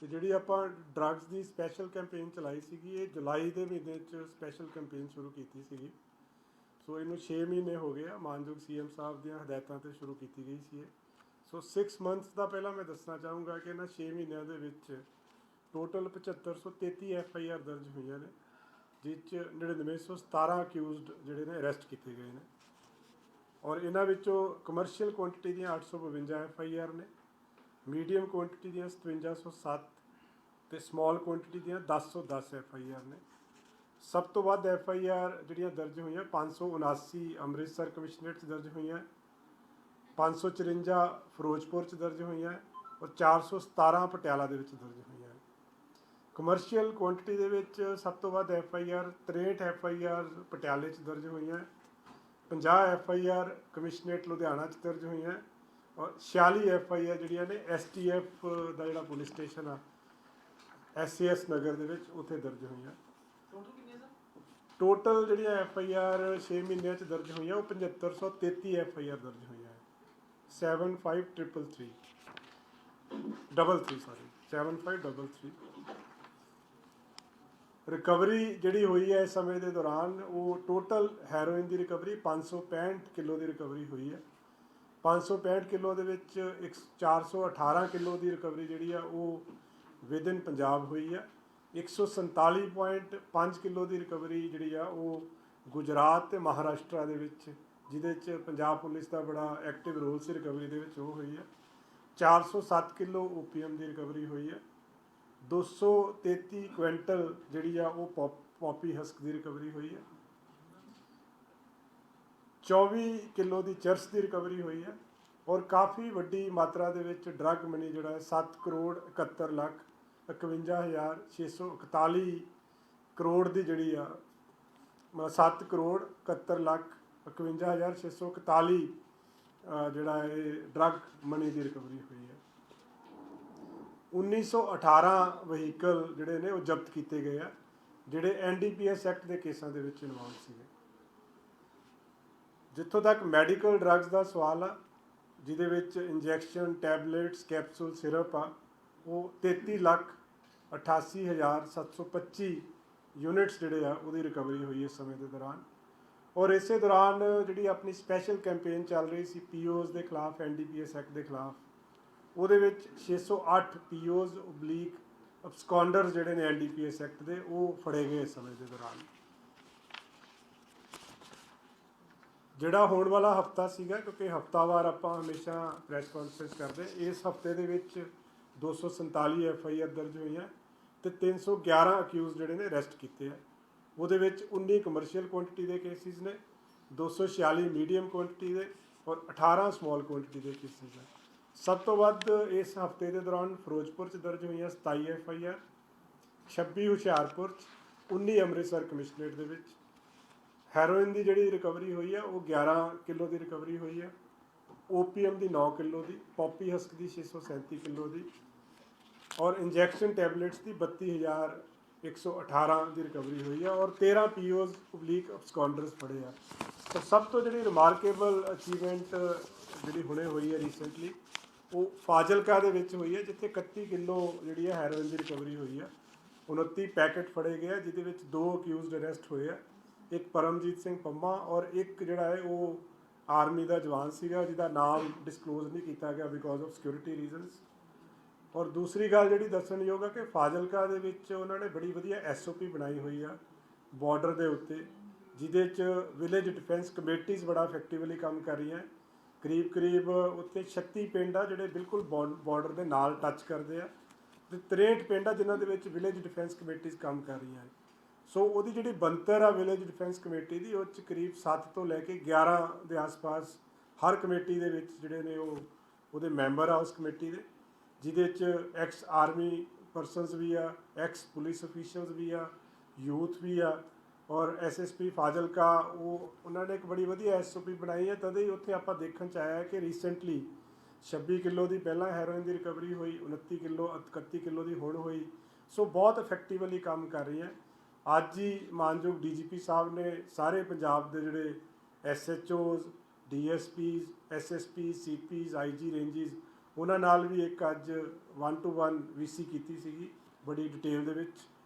ਤੇ ਜਿਹੜੀ ਆਪਾਂ ਡਰੱਗਸ ਦੀ ਸਪੈਸ਼ਲ ਕੈਂਪੇਨ ਚਲਾਈ ਸੀਗੀ, ਇਹ ਜੁਲਾਈ ਦੇ ਮਹੀਨੇ 'ਚ ਸਪੈਸ਼ਲ ਕੈਂਪੇਨ ਸ਼ੁਰੂ ਕੀਤੀ ਸੀਗੀ। ਸੋ ਇਹਨੂੰ 6 ਮਹੀਨੇ ਹੋ ਗਏ ਆ, ਮਾਨਯੋਗ ਸੀਐਮ ਸਾਹਿਬ ਦੀਆਂ ਹਦਾਇਤਾਂ 'ਤੇ ਸ਼ੁਰੂ ਕੀਤੀ ਗਈ ਸੀ ਇਹ। ਸੋ 6 ਮੰਥਸ ਦਾ ਪਹਿਲਾਂ ਮੈਂ ਦੱਸਣਾ ਚਾਹੂੰਗਾ ਕਿ ਇਹਨਾਂ 6 ਮਹੀਨਿਆਂ ਦੇ ਵਿੱਚ ਟੋਟਲ 7533 FIR ਦਰਜ ਹੋਈਆਂ ਨੇ, ਜਿਸ 'ਚ 9917 ਅਕਿਊਜ਼ਡ ਜਿਹੜੇ ਨੇ ਅਰੈਸਟ ਕੀਤੇ ਗਏ ਨੇ। ਔਰ ਇਹਨਾਂ ਵਿੱਚੋਂ ਕਮਰਸ਼ੀਅਲ ਕੁਆਂਟੀਟੀ ਦੀਆਂ 852 FIR ਨੇ, ਮੀਡੀਅਮ ਕੁਆਂਟੀਟੀ ਦੀਆਂ 5707 ਤੇ ਸਮਾਲ ਕੁਆਂਟੀਟੀ ਦੀਆਂ 1010 FIR ਨੇ। ਸਭ ਤੋਂ ਵੱਧ FIR ਜਿਹੜੀਆਂ ਦਰਜ ਹੋਈਆਂ 579 ਅੰਮ੍ਰਿਤਸਰ ਕਮਿਸ਼ਨਰੇਟ 'ਚ ਦਰਜ ਹੋਈਆਂ, 554 ਫਿਰੋਜ਼ਪੁਰ 'ਚ ਦਰਜ ਹੋਈਆਂ ਔਰ 417 ਪਟਿਆਲਾ ਦੇ ਵਿੱਚ ਦਰਜ ਹੋਈਆਂ। ਕਮਰਸ਼ੀਅਲ ਕੁਆਂਟੀਟੀ ਦੇ ਵਿੱਚ ਸਭ ਤੋਂ ਵੱਧ FIR 63 FIR ਪਟਿਆਲੇ 'ਚ ਦਰਜ ਹੋਈਆਂ, 50 FIR ਕਮਿਸ਼ਨਰੇਟ ਲੁਧਿਆਣਾ 'ਚ ਦਰਜ ਹੋਈਆਂ ਔਰ 46 FIR ਜਿਹੜੀਆਂ ਨੇ STF ਦਾ ਜਿਹੜਾ ਪੁਲਿਸ ਸਟੇਸ਼ਨ ਆ SAS ਨਗਰ ਦੇ ਵਿੱਚ, ਉੱਥੇ ਦਰਜ ਹੋਈਆਂ। ਟੋਟਲ ਜਿਹੜੀਆਂ FIR 6 ਮਹੀਨਿਆਂ 'ਚ ਦਰਜ ਹੋਈਆਂ ਉਹ 7533 FIR ਦਰਜ ਹੋਈਆਂ। 7533 ਰਿਕਵਰੀ ਜਿਹੜੀ ਹੋਈ ਹੈ ਇਸ ਸਮੇਂ ਦੇ ਦੌਰਾਨ, ਉਹ ਟੋਟਲ ਹੈਰੋਇਨ ਦੀ ਰਿਕਵਰੀ 565 ਕਿਲੋ ਦੀ ਰਿਕਵਰੀ ਹੋਈ ਹੈ। 565 ਕਿਲੋ ਦੇ ਵਿੱਚ 418 ਕਿਲੋ ਦੀ ਰਿਕਵਰੀ ਜਿਹੜੀ ਆ ਉਹ ਵਿਦਿਨ ਪੰਜਾਬ ਹੋਈ ਆ। 147.5 ਕਿਲੋ ਦੀ ਰਿਕਵਰੀ ਜਿਹੜੀ ਆ ਉਹ ਗੁਜਰਾਤ ਤੇ ਮਹਾਰਾਸ਼ਟਰ ਦੇ ਵਿੱਚ, ਜਿਹਦੇ 'ਚ ਪੰਜਾਬ ਪੁਲਿਸ ਦਾ ਬੜਾ ਐਕਟਿਵ ਰੋਲ ਸੀ ਰਿਕਵਰੀ ਦੇ ਵਿੱਚ, ਉਹ ਹੋਈ ਆ। 407 ਕਿਲੋ OPM ਦੀ ਰਿਕਵਰੀ ਹੋਈ ਹੈ। 233 ਕੁਇੰਟਲ ਜਿਹੜੀ ਆ ਉਹ ਪੌਪੀ ਹਸਕ ਦੀ ਰਿਕਵਰੀ ਹੋਈ ਹੈ। 24 ਕਿਲੋ ਦੀ ਚਰਸ ਦੀ ਰਿਕਵਰੀ ਹੋਈ ਹੈ ਔਰ ਕਾਫੀ ਵੱਡੀ ਮਾਤਰਾ ਦੇ ਵਿੱਚ ਡਰੱਗ ਮਨੀ ਜਿਹੜਾ ਹੈ 7 ਕਰੋੜ 71 ਲੱਖ 51,641 ਕਰੋੜ ਦੀ ਜਿਹੜੀ ਆ 7 ਕਰੋੜ 71 ਲੱਖ 51,641 ਜਿਹੜਾ ਇਹ ਡਰੱਗ ਮਨੀ ਦੀ ਰਿਕਵਰੀ ਹੋਈ ਹੈ। 1918 ਵਹੀਕਲ ਜਿਹੜੇ ਨੇ ਉਹ ਜ਼ਬਤ ਕੀਤੇ ਗਏ ਆ, ਜਿਹੜੇ NDPS ਐਕਟ ਦੇ ਕੇਸਾਂ ਦੇ ਵਿੱਚ ਇਨਵੋਲਵ ਸੀਗੇ। ਜਿੱਥੋਂ ਤੱਕ ਮੈਡੀਕਲ ਡਰੱਗਸ ਦਾ ਸਵਾਲ ਆ, ਜਿਹਦੇ ਵਿੱਚ ਇੰਜੈਕਸ਼ਨ, ਟੈਬਲੇਟਸ, ਕੈਪਸੂਲ, ਸਿਰਪ ਆ, ਉਹ 33,88,725 ਯੂਨਿਟਸ ਜਿਹੜੇ ਆ ਉਹਦੀ ਰਿਕਵਰੀ ਹੋਈ ਇਸ ਸਮੇਂ ਦੇ ਦੌਰਾਨ। ਔਰ ਇਸੇ ਦੌਰਾਨ ਜਿਹੜੀ ਆਪਣੀ ਸਪੈਸ਼ਲ ਕੈਂਪੇਨ ਚੱਲ ਰਹੀ ਸੀ POs ਦੇ ਖਿਲਾਫ, NDPS ਐਕਟ ਦੇ ਖਿਲਾਫ, ਉਹਦੇ ਵਿੱਚ 608 POs ਓਬਲੀਕ ਅਬਸਕੌਂਡਰਸ ਜਿਹੜੇ ਨੇ NDPS ਐਕਟ ਦੇ, ਉਹ ਫੜੇ ਗਏ ਇਸ ਸਮੇਂ ਦੇ ਦੌਰਾਨ। ਜਿਹੜਾ ਹੋਣ ਵਾਲਾ ਹਫਤਾ ਸੀਗਾ, ਕਿਉਂਕਿ ਹਫਤਾਵਾਰ ਆਪਾਂ ਹਮੇਸ਼ਾ ਪ੍ਰੈਸ ਕਾਨਫਰੰਸ ਕਰਦੇ, ਇਸ ਹਫਤੇ ਦੇ ਵਿੱਚ 247 FIR ਦਰਜ ਹੋਈਆਂ ਤੇ 311 ਅਕਿਊਜ਼ ਜਿਹੜੇ ਨੇ ਅਰੈਸਟ ਕੀਤੇ ਆ। ਉਹਦੇ ਵਿੱਚ 19 ਕਮਰਸ਼ੀਅਲ ਕੁਆਂਟੀਟੀ ਦੇ ਕੇਸਿਸ ਨੇ, 246 ਮੀਡੀਅਮ ਕੁਆਂਟੀਟੀ ਦੇ ਔਰ 18 ਸਮਾਲ ਕੁਆਂਟੀਟੀ ਦੇ ਕੇਸਿਸ ਨੇ। ਸਭ ਤੋਂ ਵੱਧ ਇਸ ਹਫਤੇ ਦੇ ਦੌਰਾਨ ਫਿਰੋਜ਼ਪੁਰ 'ਚ ਦਰਜ ਹੋਈਆਂ 27 FIR, 26 ਹੁਸ਼ਿਆਰਪੁਰ 'ਚ, 19 ਅੰਮ੍ਰਿਤਸਰ ਕਮਿਸ਼ਨਰੇਟ ਦੇ ਵਿੱਚ। ਹੈਰੋਇਨ ਦੀ ਜਿਹੜੀ ਰਿਕਵਰੀ ਹੋਈ ਆ ਉਹ 11 ਕਿਲੋ ਦੀ ਰਿਕਵਰੀ ਹੋਈ ਆ, OPM ਦੀ 9 ਕਿਲੋ ਦੀ, ਪੌਪੀ ਹਸਕ ਦੀ 637 ਕਿਲੋ ਦੀ ਔਰ ਇੰਜੈਕਸ਼ਨ ਟੈਬਲੇਟਸ ਦੀ 32,118 ਦੀ ਰਿਕਵਰੀ ਹੋਈ ਆ ਔਰ 13 POs ਓਬਲੀਕ ਅਬਸਕੌਂਡਰਸ ਫੜੇ ਆ। ਤਾਂ ਸਭ ਤੋਂ ਜਿਹੜੀ ਰਿਮਾਰਕੇਬਲ ਅਚੀਵਮੈਂਟ ਜਿਹੜੀ ਹੁਣੇ ਹੋਈ ਹੈ ਰੀਸੈਂਟਲੀ, ਉਹ ਫਾਜ਼ਿਲਕਾ ਦੇ ਵਿੱਚ ਹੋਈ ਹੈ, ਜਿੱਥੇ 31 ਕਿਲੋ ਜਿਹੜੀ ਹੈ ਹੈਰੋਇਨ ਦੀ ਰਿਕਵਰੀ ਹੋਈ ਆ। 29 ਪੈਕਟ ਫੜੇ ਗਏ, ਜਿਹਦੇ ਵਿੱਚ 2 ਅਕਿਊਜ਼ਡ ਅਰੈਸਟ ਹੋਏ ਆ, ਇੱਕ ਪਰਮਜੀਤ ਸਿੰਘ ਪੰਮਾ ਔਰ ਇੱਕ ਜਿਹੜਾ ਹੈ ਉਹ ਆਰਮੀ ਦਾ ਜਵਾਨ ਸੀਗਾ, ਜਿਹਦਾ ਨਾਮ ਡਿਸਕਲੋਜ਼ ਨਹੀਂ ਕੀਤਾ ਗਿਆ ਬਿਕੋਜ਼ ਆਫ ਸਿਕਿਉਰਿਟੀ ਰੀਜ਼ਨਸ। ਔਰ ਦੂਸਰੀ ਗੱਲ ਜਿਹੜੀ ਦੱਸਣਯੋਗ ਹੈ ਕਿ ਫਾਜ਼ਿਲਕਾ ਦੇ ਵਿੱਚ ਉਹਨਾਂ ਨੇ ਬੜੀ ਵਧੀਆ SOP ਬਣਾਈ ਹੋਈ ਆ ਬਾਰਡਰ ਦੇ ਉੱਤੇ, ਜਿਹਦੇ 'ਚ ਵਿਲੇਜ ਡਿਫੈਂਸ ਕਮੇਟੀਜ਼ ਬੜਾ ਇਫੈਕਟਿਵਲੀ ਕੰਮ ਕਰ ਰਹੀਆਂ। ਕਰੀਬ ਉੱਥੇ 36 ਪਿੰਡ ਆ ਜਿਹੜੇ ਬਿਲਕੁਲ ਬਾਰਡਰ ਦੇ ਨਾਲ ਟੱਚ ਕਰਦੇ ਆ ਤੇ 63 ਪਿੰਡ ਆ ਜਿਨ੍ਹਾਂ ਦੇ ਵਿੱਚ ਵਿਲੇਜ ਡਿਫੈਂਸ ਕਮੇਟੀਜ਼ ਕੰਮ ਕਰ ਰਹੀਆਂ। ਸੋ ਉਹਦੀ ਜਿਹੜੀ ਬਣਤਰ ਆ ਵਿਲੇਜ ਡਿਫੈਂਸ ਕਮੇਟੀ ਦੀ, ਉਹ 'ਚ ਕਰੀਬ 7 ਤੋਂ ਲੈ ਕੇ 11 ਦੇ ਆਸ-ਪਾਸ ਹਰ ਕਮੇਟੀ ਦੇ ਵਿੱਚ ਜਿਹੜੇ ਨੇ ਉਹ ਉਹਦੇ ਮੈਂਬਰ ਆ ਉਸ ਕਮੇਟੀ ਦੇ, ਜਿਹਦੇ 'ਚ ਐਕਸ ਆਰਮੀ ਪਰਸਨਸ ਵੀ ਆ, ਐਕਸ ਪੁਲਿਸ ਅਫੀਸ਼ੀਅਲਸ ਵੀ ਆ, ਯੂਥ ਵੀ ਆ ਔਰ SSP ਫਾਜ਼ਿਲਕਾ ਉਹਨਾਂ ਨੇ ਇੱਕ ਬੜੀ ਵਧੀਆ SOP ਬਣਾਈ ਹੈ। ਤਦੇ ਹੀ ਉੱਥੇ ਆਪਾਂ ਦੇਖਣ 'ਚ ਆਇਆ ਕਿ ਰੀਸੈਂਟਲੀ 26 ਕਿਲੋ ਦੀ ਪਹਿਲਾਂ ਹੈਰੋਇਨ ਦੀ ਰਿਕਵਰੀ ਹੋਈ, 29 ਕਿਲੋ 31 ਕਿਲੋ ਦੀ ਹੁਣ ਹੋਈ। ਸੋ ਬਹੁਤ ਇਫੈਕਟਿਵਲੀ ਕੰਮ ਕਰ ਰਹੀ ਹੈ। ਅੱਜ ਹੀ ਮਾਨਯੋਗ DGP ਸਾਹਿਬ ਨੇ ਸਾਰੇ ਪੰਜਾਬ ਦੇ ਜਿਹੜੇ SHOs, DSPs, SSPs, CPs, IG ਰੇਂਜਿਸ, ਉਹਨਾਂ ਨਾਲ ਵੀ ਇੱਕ ਅੱਜ 1-to-1 VC ਕੀਤੀ ਸੀਗੀ ਬੜੀ ਡਿਟੇਲ ਦੇ ਵਿੱਚ।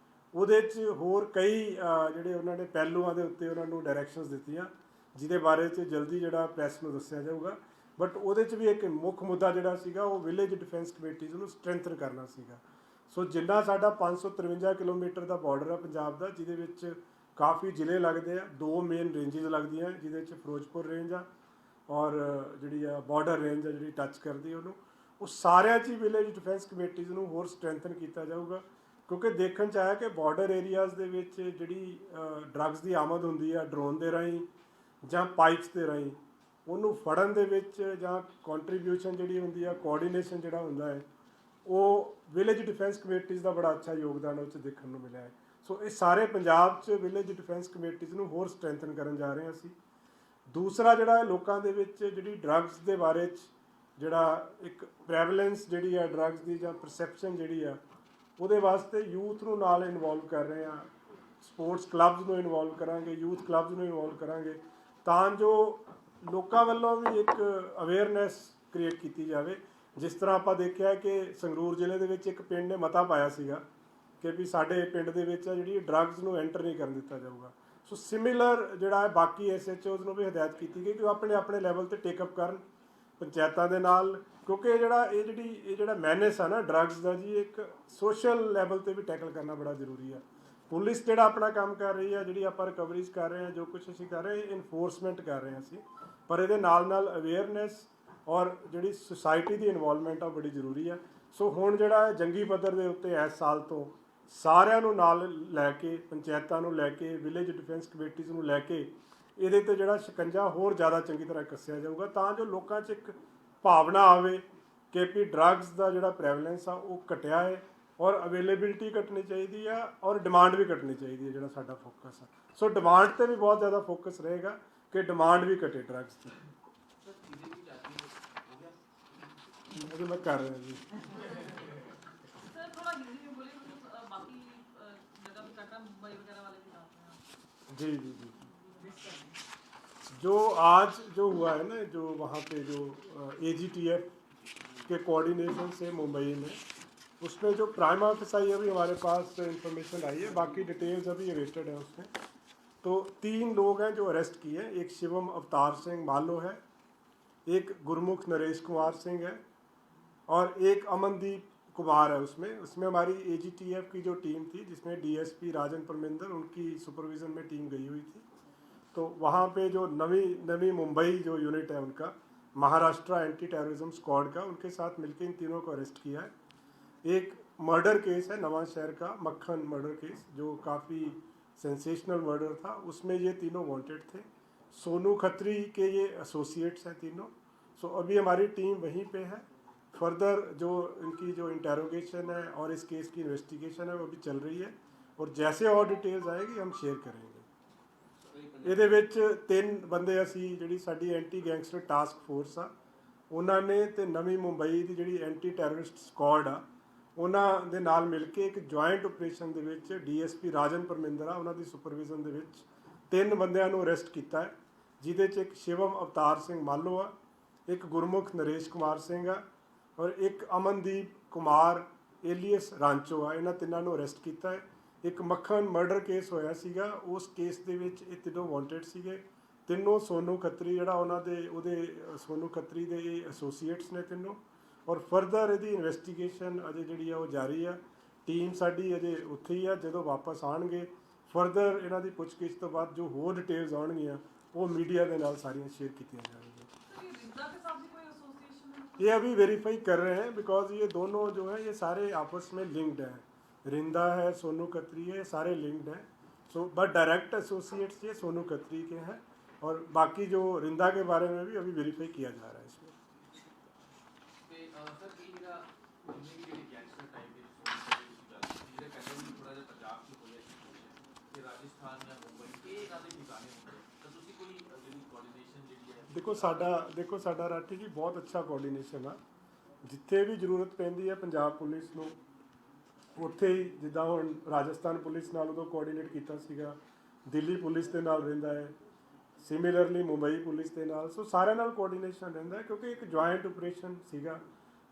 ਉਹਦੇ 'ਚ ਹੋਰ ਕਈ ਜਿਹੜੇ ਉਹਨਾਂ ਨੇ ਪਹਿਲੂਆਂ ਦੇ ਉੱਤੇ ਉਹਨਾਂ ਨੂੰ ਡਾਇਰੈਕਸ਼ਨਸ ਦਿੱਤੀਆਂ, ਜਿਹਦੇ ਬਾਰੇ 'ਚ ਜਲਦੀ ਜਿਹੜਾ ਪ੍ਰੈਸ ਨੂੰ ਦੱਸਿਆ ਜਾਊਗਾ। ਬਟ ਉਹਦੇ 'ਚ ਵੀ ਇੱਕ ਮੁੱਖ ਮੁੱਦਾ ਜਿਹੜਾ ਸੀਗਾ ਉਹ ਵਿਲੇਜ ਡਿਫੈਂਸ ਕਮੇਟੀਜ਼ ਨੂੰ ਸਟਰੈਂਥਨ ਕਰਨਾ ਸੀਗਾ। ਸੋ ਜਿੰਨਾ ਸਾਡਾ 553 ਕਿਲੋਮੀਟਰ ਦਾ ਬਾਰਡਰ ਆ ਪੰਜਾਬ ਦਾ, ਜਿਹਦੇ ਵਿੱਚ ਕਾਫੀ ਜ਼ਿਲ੍ਹੇ ਲੱਗਦੇ ਆ, 2 ਮੇਨ ਰੇਂਜਿਸ ਲੱਗਦੀਆਂ, ਜਿਹਦੇ 'ਚ ਫਿਰੋਜ਼ਪੁਰ ਰੇਂਜ ਆ ਔਰ ਜਿਹੜੀ ਆ ਬਾਰਡਰ ਰੇਂਜ ਆ ਜਿਹੜੀ ਟੱਚ ਕਰਦੀ ਉਹਨੂੰ, ਉਹ ਸਾਰਿਆਂ 'ਚ ਹੀ ਵਿਲੇਜ ਡਿਫੈਂਸ ਕਮੇਟੀਜ਼ ਨੂੰ ਹੋਰ ਸਟਰੈਂਥਨ ਕੀਤਾ ਜਾਊਗਾ। ਕਿਉਂਕਿ ਦੇਖਣ 'ਚ ਆਇਆ ਕਿ ਬਾਰਡਰ ਏਰੀਆਜ਼ ਦੇ ਵਿੱਚ ਜਿਹੜੀ ਡਰੱਗਸ ਦੀ ਆਮਦ ਹੁੰਦੀ ਆ ਡਰੋਨ ਦੇ ਰਾਹੀਂ ਜਾਂ ਪਾਈਪਸ ਦੇ ਰਾਹੀਂ, ਉਹਨੂੰ ਫੜਨ ਦੇ ਵਿੱਚ ਜਾਂ ਕੰਟਰੀਬਿਊਸ਼ਨ ਜਿਹੜੀ ਹੁੰਦੀ ਆ, ਕੋਆਰਡੀਨੇਸ਼ਨ ਜਿਹੜਾ ਹੁੰਦਾ ਹੈ, ਉਹ ਵਿਲੇਜ ਡਿਫੈਂਸ ਕਮੇਟੀਜ਼ ਦਾ ਬੜਾ ਅੱਛਾ ਯੋਗਦਾਨ ਉਹ 'ਚ ਦੇਖਣ ਨੂੰ ਮਿਲਿਆ ਹੈ। ਸੋ ਇਹ ਸਾਰੇ ਪੰਜਾਬ 'ਚ ਵਿਲੇਜ ਡਿਫੈਂਸ ਕਮੇਟੀਜ਼ ਨੂੰ ਹੋਰ ਸਟਰੈਂਥਨ ਕਰਨ ਜਾ ਰਹੇ ਹਾਂ ਅਸੀਂ। ਦੂਸਰਾ ਜਿਹੜਾ ਲੋਕਾਂ ਦੇ ਵਿੱਚ ਜਿਹੜੀ ਡਰੱਗਸ ਦੇ ਬਾਰੇ 'ਚ ਜਿਹੜਾ ਇੱਕ ਪ੍ਰੈਵਲੈਂਸ ਜਿਹੜੀ ਆ ਡਰੱਗਸ ਦੀ ਜਾਂ ਪਰਸੈਪਸ਼ਨ ਜਿਹੜੀ ਆ, ਉਹਦੇ ਵਾਸਤੇ ਯੂਥ ਨੂੰ ਨਾਲ ਇਨਵੋਲਵ ਕਰ ਰਹੇ ਹਾਂ। ਸਪੋਰਟਸ ਕਲੱਬਸ ਨੂੰ ਇਨਵੋਲਵ ਕਰਾਂਗੇ, ਯੂਥ ਕਲੱਬਸ ਨੂੰ ਇਨਵੋਲਵ ਕਰਾਂਗੇ, ਤਾਂ ਜੋ ਲੋਕਾਂ ਵੱਲੋਂ ਵੀ ਇੱਕ ਅਵੇਅਰਨੈਸ ਕ੍ਰੀਏਟ ਕੀਤੀ ਜਾਵੇ। ਜਿਸ ਤਰ੍ਹਾਂ ਆਪਾਂ ਦੇਖਿਆ ਕਿ ਸੰਗਰੂਰ ਜ਼ਿਲ੍ਹੇ ਦੇ ਵਿੱਚ ਇੱਕ ਪਿੰਡ ਨੇ ਮਤਾ ਪਾਇਆ ਸੀਗਾ ਕਿ ਵੀ ਸਾਡੇ ਪਿੰਡ ਦੇ ਵਿੱਚ ਜਿਹੜੀ ਡਰੱਗਸ ਨੂੰ ਐਂਟਰ ਨਹੀਂ ਕਰਨ ਦਿੱਤਾ ਜਾਊਗਾ। ਸੋ ਸਿਮਿਲਰ ਜਿਹੜਾ ਹੈ ਬਾਕੀ SHOs ਨੂੰ ਵੀ ਹਦਾਇਤ ਕੀਤੀ ਗਈ ਕਿ ਉਹ ਆਪਣੇ ਆਪਣੇ ਲੈਵਲ 'ਤੇ ਟੇਕਅਪ ਕਰਨ ਪੰਚਾਇਤਾਂ ਦੇ ਨਾਲ, ਕਿਉਂਕਿ ਇਹ ਜਿਹੜਾ ਮੈਨੇਸ ਆ ਨਾ ਡਰੱਗਸ ਦਾ ਜੀ, ਇੱਕ ਸੋਸ਼ਲ ਲੈਵਲ 'ਤੇ ਵੀ ਟੈਕਲ ਕਰਨਾ ਬੜਾ ਜ਼ਰੂਰੀ ਆ। ਪੁਲਿਸ ਜਿਹੜਾ ਆਪਣਾ ਕੰਮ ਕਰ ਰਹੀ ਆ, ਜਿਹੜੀ ਆਪਾਂ ਰਿਕਵਰੀਜ਼ ਕਰ ਰਹੇ ਹਾਂ, ਜੋ ਕੁਛ ਅਸੀਂ ਕਰ ਰਹੇ ਹਾਂ, ਇਨਫੋਰਸਮੈਂਟ ਕਰ ਰਹੇ ਹਾਂ ਅਸੀਂ, ਪਰ ਇਹਦੇ ਨਾਲ ਨਾਲ ਅਵੇਅਰਨੈਸ ਔਰ ਜਿਹੜੀ ਸੁਸਾਇਟੀ ਦੀ ਇਨਵੋਲਵਮੈਂਟ ਆ ਬੜੀ ਜ਼ਰੂਰੀ ਆ। ਸੋ ਹੁਣ ਜਿਹੜਾ ਜੰਗੀ ਪੱਧਰ ਦੇ ਉੱਤੇ ਇਸ ਸਾਲ ਤੋਂ ਸਾਰਿਆਂ ਨੂੰ ਨਾਲ ਲੈ ਕੇ, ਪੰਚਾਇਤਾਂ ਨੂੰ ਲੈ ਕੇ, ਵਿਲੇਜ ਡਿਫੈਂਸ ਕਮੇਟੀਜ਼ ਨੂੰ ਲੈ ਕੇ ਇਹਦੇ 'ਤੇ ਜਿਹੜਾ ਸ਼ਿਕੰਜਾ ਹੋਰ ਜ਼ਿਆਦਾ ਚੰਗੀ ਤਰ੍ਹਾਂ ਕੱਸਿਆ ਜਾਊਗਾ, ਤਾਂ ਜੋ ਲੋਕਾਂ 'ਚ ਇੱਕ ਭਾਵਨਾ ਆਵੇ ਕਿ ਵੀ ਡਰੱਗਸ ਦਾ ਜਿਹੜਾ ਪ੍ਰੈਵਲੈਂਸ ਆ ਉਹ ਘਟਿਆ ਹੈ ਔਰ ਅਵੇਲੇਬਿਲਿਟੀ ਘਟਣੀ ਚਾਹੀਦੀ ਆ ਔਰ ਡਿਮਾਂਡ ਵੀ ਘਟਣੀ ਚਾਹੀਦੀ ਹੈ, ਜਿਹੜਾ ਸਾਡਾ ਫੋਕਸ ਆ। ਸੋ ਡਿਮਾਂਡ 'ਤੇ ਵੀ ਬਹੁਤ ਜ਼ਿਆਦਾ ਫੋਕਸ ਰਹੇਗਾ ਕਿ ਡਿਮਾਂਡ ਵੀ ਘਟੇ ਡਰੱਗਸ ਦੀ। ਉਹ ਮੈਂ ਕਰ ਰਿਹਾ ਜੀ। जी जी जी जो आज जो हुआ है ना, जो वहाँ पे जो AGTF के कोऑर्डिनेशन से मुंबई में, उसमें जो प्राइम ऑफिस आई अभी हमारे पास इंफॉर्मेशन आई है, बाकी डिटेल्स अभी अवेटेड है उसमें। तो 3 लोग हैं जो अरेस्ट किए हैं। एक शिवम अवतार सिंह मालो है, एक गुरमुख नरेश कुमार सिंह है और एक अमनदीप कुमार है। उसमें हमारी AGTF की जो टीम थी, जिसमें DSP राजन परमिंदर, उनकी सुपरविज़न में टीम गई हुई थी। तो वहाँ पे जो नवी मुंबई जो यूनिट है उनका, महाराष्ट्र एंटी टेररिज्म स्क्वाड का, उनके साथ मिलकर इन तीनों को अरेस्ट किया है। एक मर्डर केस है नवां शहर का, मक्खन मर्डर केस, जो काफ़ी सेंसेशनल मर्डर था, उसमें ये तीनों वांटेड थे। सोनू खत्री के ये एसोसिएट्स हैं तीनों। सो अभी हमारी टीम वहीं पे है। फर्दर जो इनकी जो इंटेरोगेशन है और इस केस की इन्वेस्टिगेशन है वो भी चल रही है, और जैसे और डिटेल्स आएगी हम शेयर करेंगे। ਇਹਦੇ ਵਿੱਚ 3 ਬੰਦੇ ਅਸੀਂ, ਜਿਹੜੀ ਸਾਡੀ ਐਂਟੀ ਗੈਂਗਸਟਰ ਟਾਸਕ ਫੋਰਸ ਆ, ਉਹਨਾਂ ਨੇ ਤੇ ਨਵੀਂ ਮੁੰਬਈ ਦੀ ਜਿਹੜੀ ਐਂਟੀ ਟੈਰਰਿਸਟ ਸਕੁਆਡ ਆ, ਉਹਨਾਂ ਦੇ ਨਾਲ ਮਿਲ ਕੇ ਇੱਕ ਜੁਆਇੰਟ ਆਪਰੇਸ਼ਨ ਦੇ ਵਿੱਚ DSP ਰਾਜਨ ਪਰਮਿੰਦਰ ਆ, ਉਹਨਾਂ ਦੀ ਸੁਪਰਵਿਜ਼ਨ ਦੇ ਵਿੱਚ 3 ਬੰਦਿਆਂ ਨੂੰ ਅਰੈਸਟ ਕੀਤਾ ਹੈ, ਜਿਹਦੇ 'ਚ ਇੱਕ ਸ਼ਿਵਮ ਅਵਤਾਰ ਸਿੰਘ ਮਾਲੋ ਆ, ਇੱਕ ਗੁਰਮੁਖ ਨਰੇਸ਼ ਕੁਮਾਰ ਸਿੰਘ ਆ ਔਰ ਇੱਕ ਅਮਨਦੀਪ ਕੁਮਾਰ ਏਲੀਅਸ ਰਾਂਚੋ ਆ। ਇਹਨਾਂ ਤਿੰਨਾਂ ਨੂੰ ਅਰੈਸਟ ਕੀਤਾ ਹੈ। ਇੱਕ ਮੱਖਣ ਮਰਡਰ ਕੇਸ ਹੋਇਆ ਸੀਗਾ, ਉਸ ਕੇਸ ਦੇ ਵਿੱਚ ਇਹ ਤਿੰਨੋਂ ਵਾਂਟਡ ਸੀਗੇ। ਤਿੰਨੋਂ ਸੋਨੂ ਖੱਤਰੀ ਜਿਹੜਾ ਉਹਦੇ ਸੋਨੂ ਖੱਤਰੀ ਦੇ ਇਹ ਐਸੋਸੀਏਟਸ ਨੇ ਤਿੰਨੋਂ। ਔਰ ਫਰਦਰ ਇਹਦੀ ਇਨਵੈਸਟੀਗੇਸ਼ਨ ਅਜੇ ਜਿਹੜੀ ਆ ਉਹ ਜਾਰੀ ਆ। ਟੀਮ ਸਾਡੀ ਅਜੇ ਉੱਥੇ ਹੀ ਆ। ਜਦੋਂ ਵਾਪਸ ਆਉਣਗੇ ਫਰਦਰ ਇਹਨਾਂ ਦੀ ਪੁੱਛਗਿੱਛ ਤੋਂ ਬਾਅਦ ਜੋ ਹੋਰ ਡਿਟੇਲਸ ਆਉਣਗੀਆਂ ਉਹ ਮੀਡੀਆ ਦੇ ਨਾਲ ਸਾਰੀਆਂ ਸ਼ੇਅਰ ਕੀਤੀਆਂ जाएंगी। ये अभी वेरीफाई कर रहे हैं, बिकॉज ये दोनों जो है ये सारे आपस में लिंक्ड हैं। रिंदा है, सोनू खत्री है, सारे लिंक्ड हैं। सो बट डायरेक्ट एसोसिएट्स ये सोनू खत्री के हैं, और बाकी जो रिंदा के बारे में भी अभी वेरीफाई किया जा रहा है इसमें। देखो साडा राठी जी बहुत अच्छा कोऑर्ਡੀਨੇਸ਼ਨ ਆ। ਜਿੱਥੇ ਵੀ ਜ਼ਰੂਰਤ ਪੈਂਦੀ ਹੈ ਪੰਜਾਬ ਪੁਲਿਸ ਨੂੰ, ਉੱਥੇ ਹੀ, ਜਿੱਦਾਂ ਹੁਣ ਰਾਜਸਥਾਨ ਪੁਲਿਸ ਨਾਲ ਉਦੋਂ ਕੋਆਰਡੀਨੇਟ ਕੀਤਾ ਸੀਗਾ, ਦਿੱਲੀ ਪੁਲਿਸ ਦੇ ਨਾਲ ਰਹਿੰਦਾ ਹੈ, ਸਿਮਿਲਰਲੀ ਮੁੰਬਈ ਪੁਲਿਸ ਦੇ ਨਾਲ। ਸੋ ਸਾਰਿਆਂ ਨਾਲ ਕੋਆਰਡੀਨੇਸ਼ਨ ਰਹਿੰਦਾ ਹੈ, ਕਿਉਂਕਿ ਇੱਕ ਜੁਆਇੰਟ ਆਪਰੇਸ਼ਨ ਸੀਗਾ।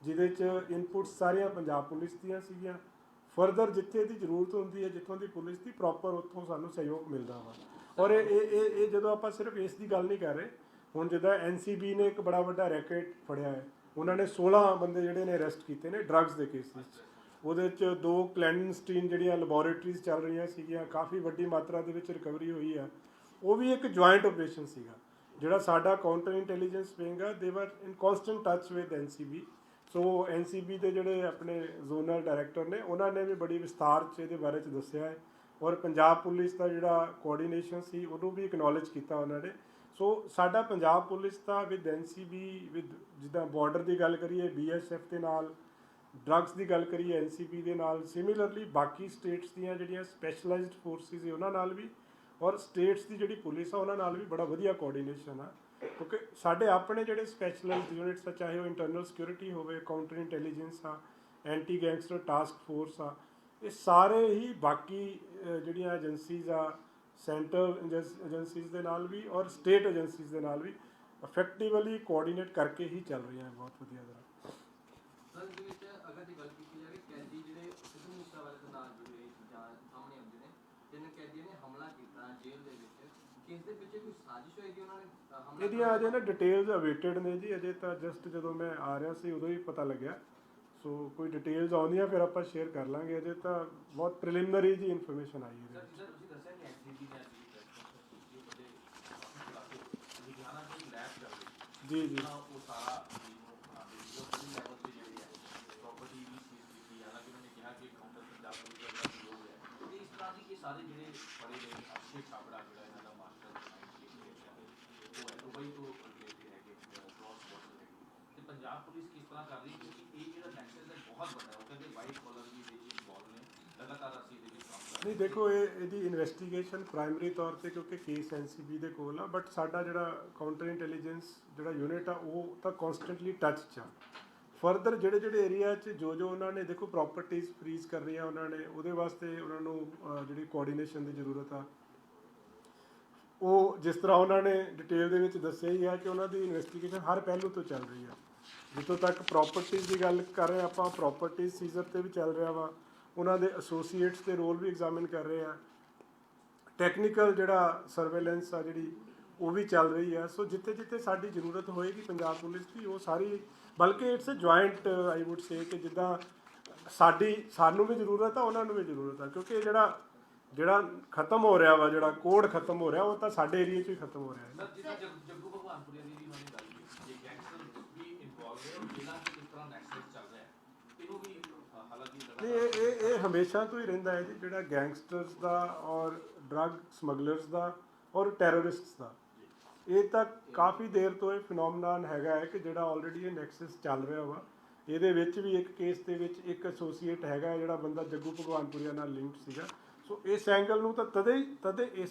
ਜਿਹਦੇ 'ਚ ਇਨਪੁਟਸ ਸਾਰੀਆਂ ਪੰਜਾਬ ਪੁਲਿਸ ਦੀਆਂ ਸੀਗੀਆਂ। ਫਰਦਰ ਜਿੱਥੇ ਦੀ ਜ਼ਰੂਰਤ ਹੁੰਦੀ ਹੈ, ਜਿੱਥੋਂ ਦੀ ਪੁਲਿਸ ਦੀ ਪ੍ਰੋਪਰ, ਉੱਥੋਂ ਸਾਨੂੰ ਸਹਿਯੋਗ ਮਿਲਦਾ ਵਾ। ਔਰ ਇਹ ਜਦੋਂ ਆਪਾਂ ਸਿਰਫ ਇਸ ਦੀ ਗੱਲ ਨਹੀਂ ਕਰ ਰਹੇ, ਹੁਣ ਜਿੱਦਾਂ NCB ਨੇ ਇੱਕ ਬੜਾ ਵੱਡਾ ਰੈਕੇਟ ਫੜਿਆ ਹੈ, ਉਹਨਾਂ ਨੇ 16 ਬੰਦੇ ਜਿਹੜੇ ਨੇ ਅਰੈਸਟ ਕੀਤੇ ਨੇ ਡਰੱਗਸ ਦੇ ਕੇਸਿਸ 'ਚ। ਉਹਦੇ 'ਚ 2 ਕਲੈਂਡਸਟੀਨ ਜਿਹੜੀਆਂ ਲੈਬੋਰੇਟਰੀਜ਼ ਚੱਲ ਰਹੀਆਂ ਸੀਗੀਆਂ, ਕਾਫੀ ਵੱਡੀ ਮਾਤਰਾ ਦੇ ਵਿੱਚ ਰਿਕਵਰੀ ਹੋਈ ਆ। ਉਹ ਵੀ ਇੱਕ ਜੁਆਇੰਟ ਆਪਰੇਸ਼ਨ ਸੀਗਾ। ਜਿਹੜਾ ਸਾਡਾ ਕਾਊਂਟਰ ਇੰਟੈਲੀਜੈਂਸ ਵਿੰਗ ਆ, they were in constant touch with NCB। So NCB ਦੇ ਜਿਹੜੇ ਆਪਣੇ ਜ਼ੋਨਲ ਡਾਇਰੈਕਟਰ ਨੇ, ਉਹਨਾਂ ਨੇ ਵੀ ਬੜੀ ਵਿਸਥਾਰ 'ਚ ਇਹਦੇ ਬਾਰੇ 'ਚ ਦੱਸਿਆ ਹੈ। ਔਰ ਪੰਜਾਬ ਪੁਲਿਸ ਦਾ ਜਿਹੜਾ ਕੋਆਰਡੀਨੇਸ਼ਨ ਸੀ, ਉਹਨੂੰ ਵੀ ਇਕਨੋਲੇਜ ਕੀਤਾ ਉਹਨਾਂ ਨੇ। ਸੋ ਸਾਡਾ Punjab police the with NCB, with ਜਿੱਦਾਂ ਬਾਰਡਰ ਦੀ ਗੱਲ ਕਰੀਏ BSF ਦੇ ਨਾਲ, ਡਰੱਗਸ ਦੀ ਗੱਲ ਕਰੀਏ NCB ਦੇ ਨਾਲ, ਸਿਮਿਲਰਲੀ ਬਾਕੀ ਸਟੇਟਸ ਦੀਆਂ ਜਿਹੜੀਆਂ ਸਪੈਸ਼ਲਾਈਜ਼ਡ ਫੋਰਸਿਸ ਹੈ ਉਹਨਾਂ ਨਾਲ ਵੀ, ਔਰ ਸਟੇਟਸ ਦੀ ਜਿਹੜੀ ਪੁਲਿਸ ਆ ਉਹਨਾਂ ਨਾਲ ਵੀ ਬੜਾ ਵਧੀਆ ਕੋਆਰਡੀਨੇਸ਼ਨ ਆ। ਕਿਉਂਕਿ ਸਾਡੇ ਆਪਣੇ ਜਿਹੜੇ ਸਪੈਸ਼ਲਾਈਜ਼ਡ ਯੂਨਿਟਸ ਆ, ਚਾਹੇ ਉਹ ਇੰਟਰਨਲ ਸਿਕਿਉਰਿਟੀ ਹੋਵੇ, ਕਾਊਂਟਰ ਇੰਟੈਲੀਜੈਂਸ ਆ, ਐਂਟੀ ਗੈਂਗਸਟਰ ਟਾਸਕ ਫੋਰਸ ਆ, ਇਹ ਸਾਰੇ ਹੀ ਬਾਕੀ ਜਿਹੜੀਆਂ ਏਜੰਸੀਜ਼ ਆ, ਸੈਂਟਰਲ ਏਜੰਸੀਜ਼ ਦੇ ਨਾਲ ਵੀ ਔਰ ਸਟੇਟ ਏਜੰਸੀਜ਼ ਦੇ ਨਾਲ ਵੀ ਇਫੈਕਟਿਵਲੀ ਕੋਆਰਡੀਨੇਟ ਕਰਕੇ ਹੀ ਚੱਲ ਰਹੀਆਂ ਬਹੁਤ ਵਧੀਆ ਤਰ੍ਹਾਂ। ਸਰ ਇਹਦੇ ਵਿੱਚ ਅਗਰ ਜੇ ਗੱਲ ਕੀਤੀ ਜਾਵੇ, ਕੈਦੀ ਜਿਹੜੇ ਸਿੱਧੂ ਮੂਸੇਵਾਲੇ ਦੇ ਨਾਲ ਜੁੜੇ ਜਾਂ ਸਾਹਮਣੇ ਆਉਂਦੇ ਨੇ, ਜਿਨ੍ਹਾਂ ਕੈਦੀਆਂ ਨੇ ਹਮਲਾ ਕੀਤਾ ਜੇਲ੍ਹ ਦੇ ਵਿੱਚ, ਕਿ ਇਸ ਦੇ ਪਿੱਛੇ ਕੋਈ ਸਾਜ਼ਿਸ਼ ਹੋਏਗੀ ਉਹਨਾਂ ਨੇ ਹਮਲਾ? ਇਹਦੀਆਂ ਅਜੇ ਨਾ ਡਿਟੇਲਸ ਅਵੇਟਡ ਨੇ ਜੀ, ਅਜੇ ਤਾਂ ਜਸਟ ਜਦੋਂ ਮੈਂ ਆ ਰਿਹਾ ਸੀ ਉਦੋਂ ਹੀ ਪਤਾ ਲੱਗਿਆ। ਸੋ ਕੋਈ ਡਿਟੇਲਸ ਆਉਂਦੀਆਂ ਫਿਰ ਆਪਾਂ ਸ਼ੇਅਰ ਕਰ ਲਾਂਗੇ। ਅਜੇ ਤਾਂ ਬਹੁਤ ਪ੍ਰੀਲਿਮਿਨਰੀ ਜੀ ਇਨਫੋਰਮੇਸ਼ਨ ਆਈ ਹੈ। ਸਰ ਤੁਸੀਂ ਦੱਸਿਆ ਕਿ NCB ਨੇ ਜੀ ਜੀ ਉਹ ਸਾਰਾ ਲੈਵਲ ਤੇ ਜਿਹੜੀ ਹੈ ਪ੍ਰੋਪਰਟੀ ਵੀ ਸੀਜ਼ ਕੀਤੀ, ਹਾਲਾਂਕਿ ਉਹਨਾਂ ਨੇ ਕਿਹਾ ਕਿ ਕਾਊਂਟਰ ਪੰਜਾਬ ਪੁਲਿਸ ਦਾ ਸਹਿਯੋਗ ਹੈ। ਤੇ ਇਸ ਤਰ੍ਹਾਂ ਦੀ ਇਹ ਸਾਰੇ ਜਿਹੜੇ ਬੜੇ ਨੇ ਅਕਸ਼ੇ ਛਾਬੜਾ ਜਿਹੜਾ ਇਹਨਾਂ ਦਾ ਮਾਸਟਰ ਉਹ ਹੈ ਦੁਬਈ ਤੋਂ ਜਿਹੜੇ ਹੈਗੇ ਕ੍ਰੋਸ ਬਾਰਡਰ ਹੈਗੇ, ਤੇ ਪੰਜਾਬ ਪੁਲਿਸ ਕਿਸ ਤਰ੍ਹਾਂ ਕਰ ਰਹੀ, ਕਿਉਂਕਿ ਇਹ ਜਿਹੜਾ ਨੈਕਸਸ ਹੈ ਬਹੁਤ ਵੱਡਾ ਹੈ। ਉਹ ਕਹਿੰਦੇ ਵਾਈਟ ਕਾਲਰ ਵੀ ਇਹਦੇ ਵਿੱਚ ਇਨਵੋਲਵ ਨੇ, ਲਗਾਤਾਰ ਅਸੀਂ ਇਹਦੇ ਵਿੱਚ ਕੰਮ ਕਰ ਰਹੇ। ਨਹੀਂ ਦੇਖੋ, ਇਹਦੀ ਇਨਵੈਸਟੀਗੇਸ਼ਨ ਪ੍ਰਾਇਮਰੀ ਤੌਰ ਤੇ ਕਿਉਂਕਿ ਕੇਸ NCB ਦੇ ਕੋਲ ਆ, ਬਟ ਸਾਡਾ ਜਿਹੜਾ ਕਾਊਂਟਰ ਇੰਟੈਲੀਜੈਂਸ ਜਿਹੜਾ ਯੂਨਿਟ ਆ ਉਹ ਤਾਂ ਕਨਸਟੈਂਟਲੀ ਟੱਚ 'ਚ ਆ। ਫਰਦਰ ਜਿਹੜੇ ਏਰੀਆ 'ਚ ਜੋ ਉਹਨਾਂ ਨੇ ਦੇਖੋ ਪ੍ਰੋਪਰਟੀਜ਼ ਫਰੀਜ਼ ਕਰ ਰਹੀਆਂ, ਉਹਨਾਂ ਨੇ ਉਹਦੇ ਵਾਸਤੇ ਉਹਨਾਂ ਨੂੰ ਜਿਹੜੀ ਕੋਆਰਡੀਨੇਸ਼ਨ ਦੀ ਜ਼ਰੂਰਤ ਆ। ਉਹ ਜਿਸ ਤਰ੍ਹਾਂ ਉਹਨਾਂ ਨੇ ਡਿਟੇਲ ਦੇ ਵਿੱਚ ਦੱਸਿਆ ਹੀ ਹੈ ਕਿ ਉਹਨਾਂ ਦੀ ਇਨਵੈਸਟੀਗੇਸ਼ਨ ਹਰ ਪਹਿਲੂ ਤੋਂ ਚੱਲ ਰਹੀ ਆ। ਜਿੱਥੋਂ ਤੱਕ ਪ੍ਰੋਪਰਟੀਜ਼ ਦੀ ਗੱਲ ਕਰ ਰਹੇ ਆਪਾਂ, ਪ੍ਰੋਪਰਟੀਜ਼ ਸੀਜ਼ਰ 'ਤੇ ਵੀ ਚੱਲ ਰਿਹਾ ਵਾ। ਉਹਨਾਂ ਦੇ ਐਸੋਸੀਏਟਸ ਦੇ ਰੋਲ ਵੀ ਐਗਜ਼ਾਮਿਨ ਕਰ ਰਹੇ ਆ। ਟੈਕਨੀਕਲ ਜਿਹੜਾ ਸਰਵੇਲੈਂਸ ਆ ਜਿਹੜੀ ਉਹ ਵੀ ਚੱਲ ਰਹੀ ਆ। ਸੋ ਜਿੱਥੇ ਜਿੱਥੇ ਸਾਡੀ ਜ਼ਰੂਰਤ ਹੋਏਗੀ ਪੰਜਾਬ ਪੁਲਿਸ ਦੀ, ਉਹ ਸਾਰੀ, ਬਲਕਿ it's a joint I would say ਕਿ ਜਿੱਦਾਂ ਸਾਨੂੰ ਵੀ ਜ਼ਰੂਰਤ ਆ, ਉਹਨਾਂ ਨੂੰ ਵੀ ਜ਼ਰੂਰਤ ਆ। ਕਿਉਂਕਿ ਜਿਹੜਾ ਖਤਮ ਹੋ ਰਿਹਾ ਵਾ, ਜਿਹੜਾ ਕੋਡ ਖਤਮ ਹੋ ਰਿਹਾ, ਉਹ ਤਾਂ ਸਾਡੇ ਏਰੀਏ 'ਚ ਹੀ ਖਤਮ ਹੋ ਰਿਹਾ ਹੈ। ਸਰ ਜਿੱਦਾਂ ਜੱਗੂ ਭਗਵਾਨਪੁਰੀਆ ਦੀ ਵੀ ਉਹਨਾਂ ਨੇ ਗੱਲ ਕੀਤੀ, ਜੇ ਗੈਂਗਸਟਰ ਵੀ ਇਨਵੋਲਵ ਹੈ ਔਰ ਜਿਹੜਾ ਕਿ ਇਸ ਤਰ੍ਹਾਂ ਨੈਕਸਸ ਚੱਲ ਰਿਹਾ ਹੈ, ਇਹਨੂੰ ਵੀ ਹਾਲਾਂਕਿ ਇਹ ਹਮੇਸ਼ਾ ਤੋਂ ਹੀ ਰਹਿੰਦਾ ਹੈ ਜੀ, ਜਿਹੜਾ ਗੈਂਗਸਟਰਸ ਦਾ ਔਰ ਡਰੱਗ ਸਮਗਲਰਸ ਦਾ ਔਰ ਟੈਰਰਿਸਟਸ ਦਾ, ਇਹ ਤਾਂ ਕਾਫੀ ਦੇਰ ਤੋਂ ਇਹ ਫਿਨੋਮੀਨਾਨ ਹੈਗਾ ਹੈ ਕਿ ਜਿਹੜਾ ਆਲਰੇਡੀ ਇਹ ਨੈਕਸਸ ਚੱਲ ਰਿਹਾ ਵਾ। ਇਹਦੇ ਵਿੱਚ ਵੀ ਇੱਕ ਕੇਸ ਦੇ ਵਿੱਚ ਇੱਕ ਐਸੋਸੀਏਟ ਹੈਗਾ ਜਿਹੜਾ ਬੰਦਾ ਜੱਗੂ ਭਗਵਾਨਪੁਰੀਆ ਨਾਲ ਲਿੰਕਡ ਸੀਗਾ। ਸੋ ਇਸ ਐਂਗਲ ਨੂੰ ਤਾਂ ਤਦੇ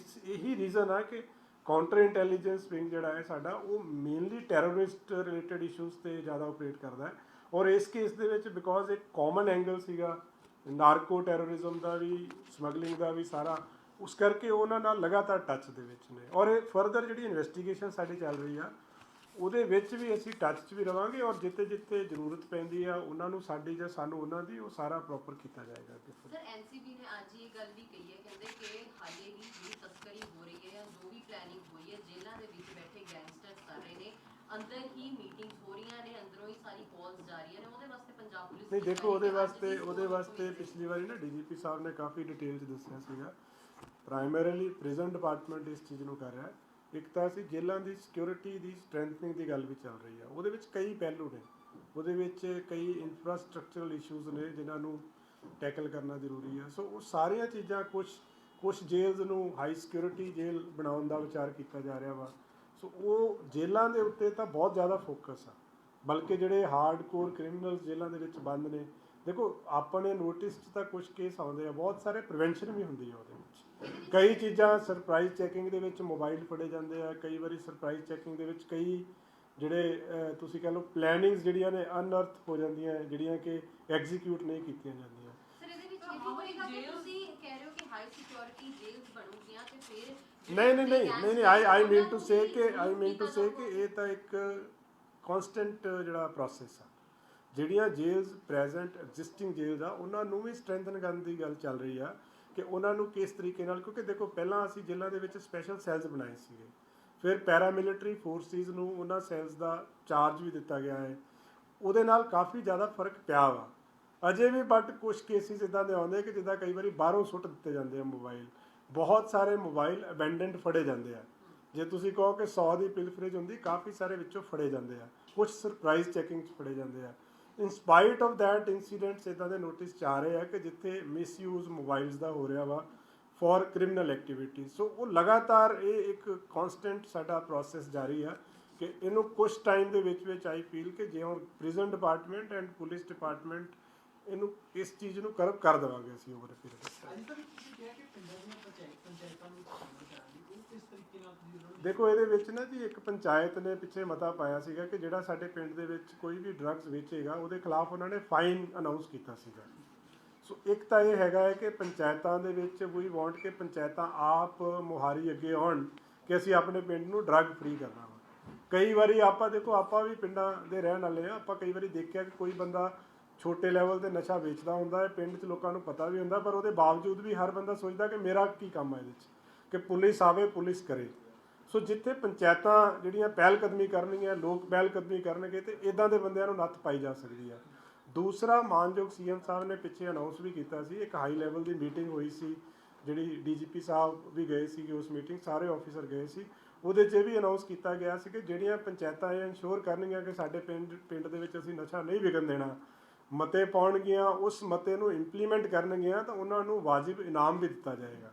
ਇਹੀ ਰੀਜ਼ਨ ਆ ਕਿ ਕਾਊਂਟਰ ਇੰਟੈਲੀਜੈਂਸ ਵਿੰਗ ਜਿਹੜਾ ਹੈ ਸਾਡਾ, ਉਹ ਮੇਨਲੀ ਟੈਰਰਿਸਟ ਰਿਲੇਟਡ ਇਸ਼ੂਜ਼ 'ਤੇ ਜ਼ਿਆਦਾ ਆਪਰੇਟ ਕਰਦਾ ਹੈ। ਔਰ ਇਸ ਕੇਸ ਦੇ ਵਿੱਚ ਬਿਕੋਜ਼ ਇੱਕ ਕਾਮਨ ਐਂਗਲ ਸੀਗਾ ਨਾਰਕੋ ਟੈਰਰਿਜ਼ਮ ਦਾ ਵੀ, ਸਮਗਲਿੰਗ ਦਾ ਵੀ ਸਾਰਾ, ਉਸ ਕਰਕੇ ਉਹਨਾਂ ਨਾਲ ਲਗਾਤਾਰ ਟੱਚ ਦੇ ਵਿੱਚ ਨੇ। ਔਰ ਇਹ ਫਰਦਰ ਜਿਹੜੀ ਇਨਵੈਸਟੀਗੇਸ਼ਨ ਸਾਡੀ ਚੱਲ ਰਹੀ ਆ, ਉਹਦੇ ਵਿੱਚ ਵੀ ਅਸੀਂ ਟੱਚ 'ਚ ਵੀ ਰਵਾਂਗੇ ਔਰ ਜਿੱਥੇ ਜਿੱਥੇ ਜ਼ਰੂਰਤ ਪੈਂਦੀ ਆ ਉਹਨਾਂ ਨੂੰ ਸਾਡੀ ਜਾਂ ਸਾਨੂੰ ਉਹਨਾਂ ਦੀ, ਉਹ ਸਾਰਾ ਪ੍ਰੋਪਰ ਕੀਤਾ ਜਾਏਗਾ। ਸਰ NCB ਨੇ ਅੱਜ ਇਹ ਗੱਲ ਵੀ ਕਹੀ ਹੈ, ਕਹਿੰਦੇ ਕਿ ਹਾਲੇ ਵੀ ਜਿਹੜੀ ਤਸਕਰੀ ਹੋ ਰਹੀ ਹੈ, ਜੋ ਵੀ ਪਲੈਨਿੰਗ ਹੋਈ ਹੈ, ਜੇਲ੍ਹਾਂ ਦੇ ਵਿੱਚ ਬੈਠੇ ਗੈਂਗਸਟਰਸ ਕਰ ਰਹੇ ਨੇ, ਅੰਦਰ ਹੀ ਮੀਟਿੰਗਸ ਹੋ ਰਹੀਆਂ ਨੇ, ਅੰਦਰੋਂ ਹੀ ਸਾਰੀ ਕਾਲਸ ਜਾ ਰਹੀਆਂ ਨੇ। ਉਹਦੇ ਵਾਸਤੇ ਪੰਜਾਬ ਪੁਲਿਸ ਨਹੀਂ ਦੇਖੋ, ਉਹਦੇ ਵਾਸਤੇ ਪਿਛਲੀ ਵਾਰੀ ਨਾ DGP ਸਾਹਿਬ ਨੇ ਕਾਫੀ ਡਿਟੇਲ 'ਚ ਦੱਸਿਆ ਸੀਗਾ। ਪ੍ਰਾਇਮਰੀਲੀ ਪ੍ਰਿਜ਼ਨ ਡਿਪਾਰਟਮੈਂਟ ਇਸ ਚੀਜ਼ ਨੂੰ ਕਰ ਰਿਹਾ। ਇੱਕ ਤਾਂ ਅਸੀਂ ਜੇਲ੍ਹਾਂ ਦੀ ਸਿਕਿਉਰਿਟੀ ਦੀ ਸਟਰੈਂਥਨਿੰਗ ਦੀ ਗੱਲ ਵੀ ਚੱਲ ਰਹੀ ਆ, ਉਹਦੇ ਵਿੱਚ ਕਈ ਪਹਿਲੂ ਨੇ, ਉਹਦੇ ਵਿੱਚ ਕਈ ਇਨਫਰਾਸਟਰਕਚਰਲ ਇਸ਼ੂਜ਼ ਨੇ ਜਿਨ੍ਹਾਂ ਨੂੰ ਟੈਕਲ ਕਰਨਾ ਜ਼ਰੂਰੀ ਆ। ਸੋ ਉਹ ਸਾਰੀਆਂ ਚੀਜ਼ਾਂ, ਕੁਛ ਜੇਲ੍ਹ ਨੂੰ ਹਾਈ ਸਿਕਿਉਰਿਟੀ ਜੇਲ੍ਹ ਬਣਾਉਣ ਦਾ ਵਿਚਾਰ ਕੀਤਾ ਜਾ ਰਿਹਾ ਵਾ। ਸੋ ਉਹ ਜੇਲ੍ਹਾਂ ਦੇ ਉੱਤੇ ਤਾਂ ਬਹੁਤ ਜ਼ਿਆਦਾ ਫੋਕਸ ਆ, ਬਲਕਿ ਜਿਹੜੇ ਹਾਰਡ ਕੋਰ ਕ੍ਰਿਮੀਨਲਸ ਜੇਲ੍ਹਾਂ ਦੇ ਵਿੱਚ ਬੰਦ ਨੇ, ਦੇਖੋ ਆਪਣੇ ਨੋਟਿਸ 'ਚ ਤਾਂ ਕੁਝ ਕੇਸ ਆਉਂਦੇ ਆ, ਬਹੁਤ ਸਾਰੇ ਪ੍ਰੀਵੈਂਸ਼ਨ ਵੀ ਹੁੰਦੀ ਆ ਉਹਦੇ ਵਿੱਚ। ਕਈ ਚੀਜ਼ਾਂ ਸਰਪ੍ਰਾਈਜ਼ ਚੈਕਿੰਗ ਦੇ ਵਿੱਚ ਮੋਬਾਈਲ ਫੜੇ ਜਾਂਦੇ ਆ, ਕਈ ਵਾਰੀ ਸਰਪ੍ਰਾਈਜ਼ ਚੈਕਿੰਗ ਦੇ ਵਿੱਚ ਕਈ ਜਿਹੜੇ ਤੁਸੀਂ ਕਹਿ ਲਓ ਪਲੈਨਿੰਗਸ ਜਿਹੜੀਆਂ ਨੇ ਅਨਅਰਥ ਹੋ ਜਾਂਦੀਆਂ, ਜਿਹੜੀਆਂ ਕਿ ਐਗਜ਼ੀਕਿਊਟ ਨਹੀਂ ਕੀਤੀਆਂ ਜਾਂਦੀਆਂ। ਸਰ ਇਹਦੇ ਵਿੱਚ ਇਹ ਵੀ ਹੋਏਗਾ ਕਿ ਤੁਸੀਂ ਕਹਿ ਰਹੇ ਹੋ ਕਿ ਹਾਈ ਸਿਕਿਉਰਿਟੀ ਜੇਲ੍ਸ ਬਣੂਗੀਆਂ ਤੇ ਫਿਰ ਨਹੀਂ ਆਈ ਮੀਨ ਟੂ ਸੇ ਕਿ ਇਹ ਤਾਂ ਇੱਕ ਕਨਸਟੈਂਟ ਜਿਹੜਾ ਪ੍ਰੋਸੈਸ ਆ। ਜਿਹੜੀਆਂ ਜੇਲਸ ਪ੍ਰੈਜ਼ੈਂਟ ਐਗਜ਼ਿਸਟਿੰਗ ਜੇਲਸ ਆ ਉਹਨਾਂ ਨੂੰ ਵੀ ਸਟਰੈਂਥਨ ਕਰਨ ਦੀ ਗੱਲ ਚੱਲ ਰਹੀ ਆ ਕਿ ਉਹਨਾਂ ਨੂੰ ਕਿਸ ਤਰੀਕੇ ਨਾਲ, ਕਿਉਂਕਿ ਦੇਖੋ ਪਹਿਲਾਂ ਅਸੀਂ ਜੇਲ੍ਹਾਂ ਦੇ ਵਿੱਚ ਸਪੈਸ਼ਲ ਸੈੱਲਸ ਬਣਾਏ ਸੀਗੇ, ਫਿਰ ਪੈਰਾਮਿਲਟਰੀ ਫੋਰਸਿਸ ਨੂੰ ਉਹਨਾਂ ਸੈੱਲਸ ਦਾ ਚਾਰਜ ਵੀ ਦਿੱਤਾ ਗਿਆ ਹੈ, ਉਹਦੇ ਨਾਲ ਕਾਫੀ ਜ਼ਿਆਦਾ ਫਰਕ ਪਿਆ ਵਾ ਅਜੇ ਵੀ। ਬਟ ਕੁਝ ਕੇਸਿਸ ਇੱਦਾਂ ਦੇ ਆਉਂਦੇ ਕਿ ਜਿੱਦਾਂ ਕਈ ਵਾਰੀ ਬਾਹਰੋਂ ਸੁੱਟ ਦਿੱਤੇ ਜਾਂਦੇ ਆ ਮੋਬਾਈਲ, ਬਹੁਤ ਸਾਰੇ ਮੋਬਾਈਲ ਅਬੈਂਡਨਡ ਫੜੇ ਜਾਂਦੇ ਆ। ਜੇ ਤੁਸੀਂ ਕਹੋ ਕਿ 100 ਦੀ ਪਿਲਫਰੇਜ ਹੁੰਦੀ, ਕਾਫੀ ਸਾਰੇ ਵਿੱਚੋਂ ਫੜੇ ਜਾਂਦੇ ਆ, ਕੁਝ ਸਰਪ੍ਰਾਈਜ਼ ਚੈਕਿੰਗ 'ਚ ਫੜੇ ਜਾਂਦੇ ਆ। ਇਨ ਸਪਾਈਟ ਆਫ ਦੈਟ ਇਨਸੀਡੈਂਟਸ ਇੱਦਾਂ ਦੇ ਨੋਟਿਸ 'ਚ ਆ ਰਹੇ ਆ ਕਿ ਜਿੱਥੇ ਮਿਸਯੂਜ਼ ਮੋਬਾਈਲਸ ਦਾ ਹੋ ਰਿਹਾ ਵਾ ਫॉर ਕ੍ਰਿਮੀਨਲ ਐਕਟੀਵਿਟੀ। ਸੋ ਉਹ ਲਗਾਤਾਰ ਇਹ ਇੱਕ ਕਨਸਟੈਂਟ ਸਾਡਾ ਪ੍ਰੋਸੈਸ ਜਾਰੀ ਆ ਕਿ ਇਹਨੂੰ ਕੁਝ ਟਾਈਮ ਦੇ ਵਿੱਚ ਆਈ ਫੀਲ ਕਿ ਜੇ ਹੁਣ prison department and police department ਇਹਨੂੰ ਇਸ ਚੀਜ਼ ਨੂੰ ਕਰਬ ਕਰ ਦੇਵਾਂਗੇ ਅਸੀਂ ਓਵਰ ਪੀਰੀਅਡ। ਦੇਖੋ ਇਹਦੇ ਵਿੱਚ ਨਾ ਜੀ ਇੱਕ ਪੰਚਾਇਤ ਨੇ ਪਿੱਛੇ ਮਤਾ ਪਾਇਆ ਸੀਗਾ ਕਿ ਜਿਹੜਾ ਸਾਡੇ ਪਿੰਡ ਦੇ ਵਿੱਚ ਕੋਈ ਵੀ ਡਰੱਗਸ ਵੇਚੇਗਾ ਉਹਦੇ ਖਿਲਾਫ ਉਹਨਾਂ ਨੇ ਫਾਈਨ ਅਨਾਉਂਸ ਕੀਤਾ ਸੀਗਾ। ਸੋ ਇੱਕ ਤਾਂ ਇਹ ਹੈਗਾ ਹੈ ਕਿ ਪੰਚਾਇਤਾਂ ਦੇ ਵਿੱਚ ਵੀ ਵਾਂਟ ਕਿ ਪੰਚਾਇਤਾਂ ਆਪ ਮੁਹਾਰੀ ਅੱਗੇ ਆਉਣ ਕਿ ਅਸੀਂ ਆਪਣੇ ਪਿੰਡ ਨੂੰ ਡਰੱਗ ਫ੍ਰੀ ਕਰਨਾ ਵਾ। ਕਈ ਵਾਰੀ ਆਪਾਂ ਦੇਖੋ, ਆਪਾਂ ਵੀ ਪਿੰਡਾਂ ਦੇ ਰਹਿਣ ਵਾਲੇ ਆ, ਆਪਾਂ ਕਈ ਵਾਰੀ ਦੇਖਿਆ ਕਿ ਕੋਈ ਬੰਦਾ ਛੋਟੇ ਲੈਵਲ 'ਤੇ ਨਸ਼ਾ ਵੇਚਦਾ ਹੁੰਦਾ ਹੈ, ਪਿੰਡ 'ਚ ਲੋਕਾਂ ਨੂੰ ਪਤਾ ਵੀ ਹੁੰਦਾ, ਪਰ ਉਹਦੇ ਬਾਵਜੂਦ ਵੀ ਹਰ ਬੰਦਾ ਸੋਚਦਾ ਕਿ ਮੇਰਾ ਕੀ ਕੰਮ ਹੈ ਇਹਦੇ 'ਚ, ਕਿ ਪੁਲਿਸ ਆਵੇ ਪੁਲਿਸ ਕਰੇ। ਸੋ ਜਿੱਥੇ ਪੰਚਾਇਤਾਂ ਜਿਹੜੀਆਂ ਪਹਿਲ ਕਦਮੀ ਕਰਨਗੀਆਂ, ਲੋਕ ਪਹਿਲ ਕਦਮੀ ਕਰਨਗੇ, ਤੇ ਇੱਦਾਂ ਦੇ ਬੰਦਿਆਂ ਨੂੰ ਨੱਥ ਪਾਈ ਜਾ ਸਕਦੀ ਆ। ਦੂਸਰਾ, ਮਾਨਯੋਗ ਸੀਐਮ ਸਾਹਿਬ ਨੇ ਪਿੱਛੇ ਅਨਾਉਂਸ ਵੀ ਕੀਤਾ ਸੀ, ਇੱਕ ਹਾਈ ਲੈਵਲ ਦੀ ਮੀਟਿੰਗ ਹੋਈ ਸੀ ਜਿਹੜੀ ਡੀਜੀਪੀ ਸਾਹਿਬ ਵੀ ਗਏ ਸੀਗੇ ਉਸ ਮੀਟਿੰਗ, ਸਾਰੇ ਆਫੀਸਰ ਗਏ ਸੀ। ਉਹਦੇ 'ਚ ਵੀ ਅਨਾਉਂਸ ਕੀਤਾ ਗਿਆ ਸੀ ਕਿ ਜਿਹੜੀਆਂ ਪੰਚਾਇਤਾਂ ਇਹ ਇਨਸ਼ੋਰ ਕਰਨਗੀਆਂ ਕਿ ਸਾਡੇ ਪਿੰਡ ਦੇ ਵਿੱਚ ਅਸੀਂ ਨਸ਼ਾ ਨਹੀਂ ਵਿਕਣ ਦੇਣਾ, ਮਤੇ ਪਾਉਣਗੀਆਂ, ਉਸ ਮਤੇ ਨੂੰ ਇੰਪਲੀਮੈਂਟ ਕਰਨਗੀਆਂ, ਤਾਂ ਉਹਨਾਂ ਨੂੰ ਵਾਜਿਬ ਇਨਾਮ ਵੀ ਦਿੱਤਾ ਜਾਏਗਾ।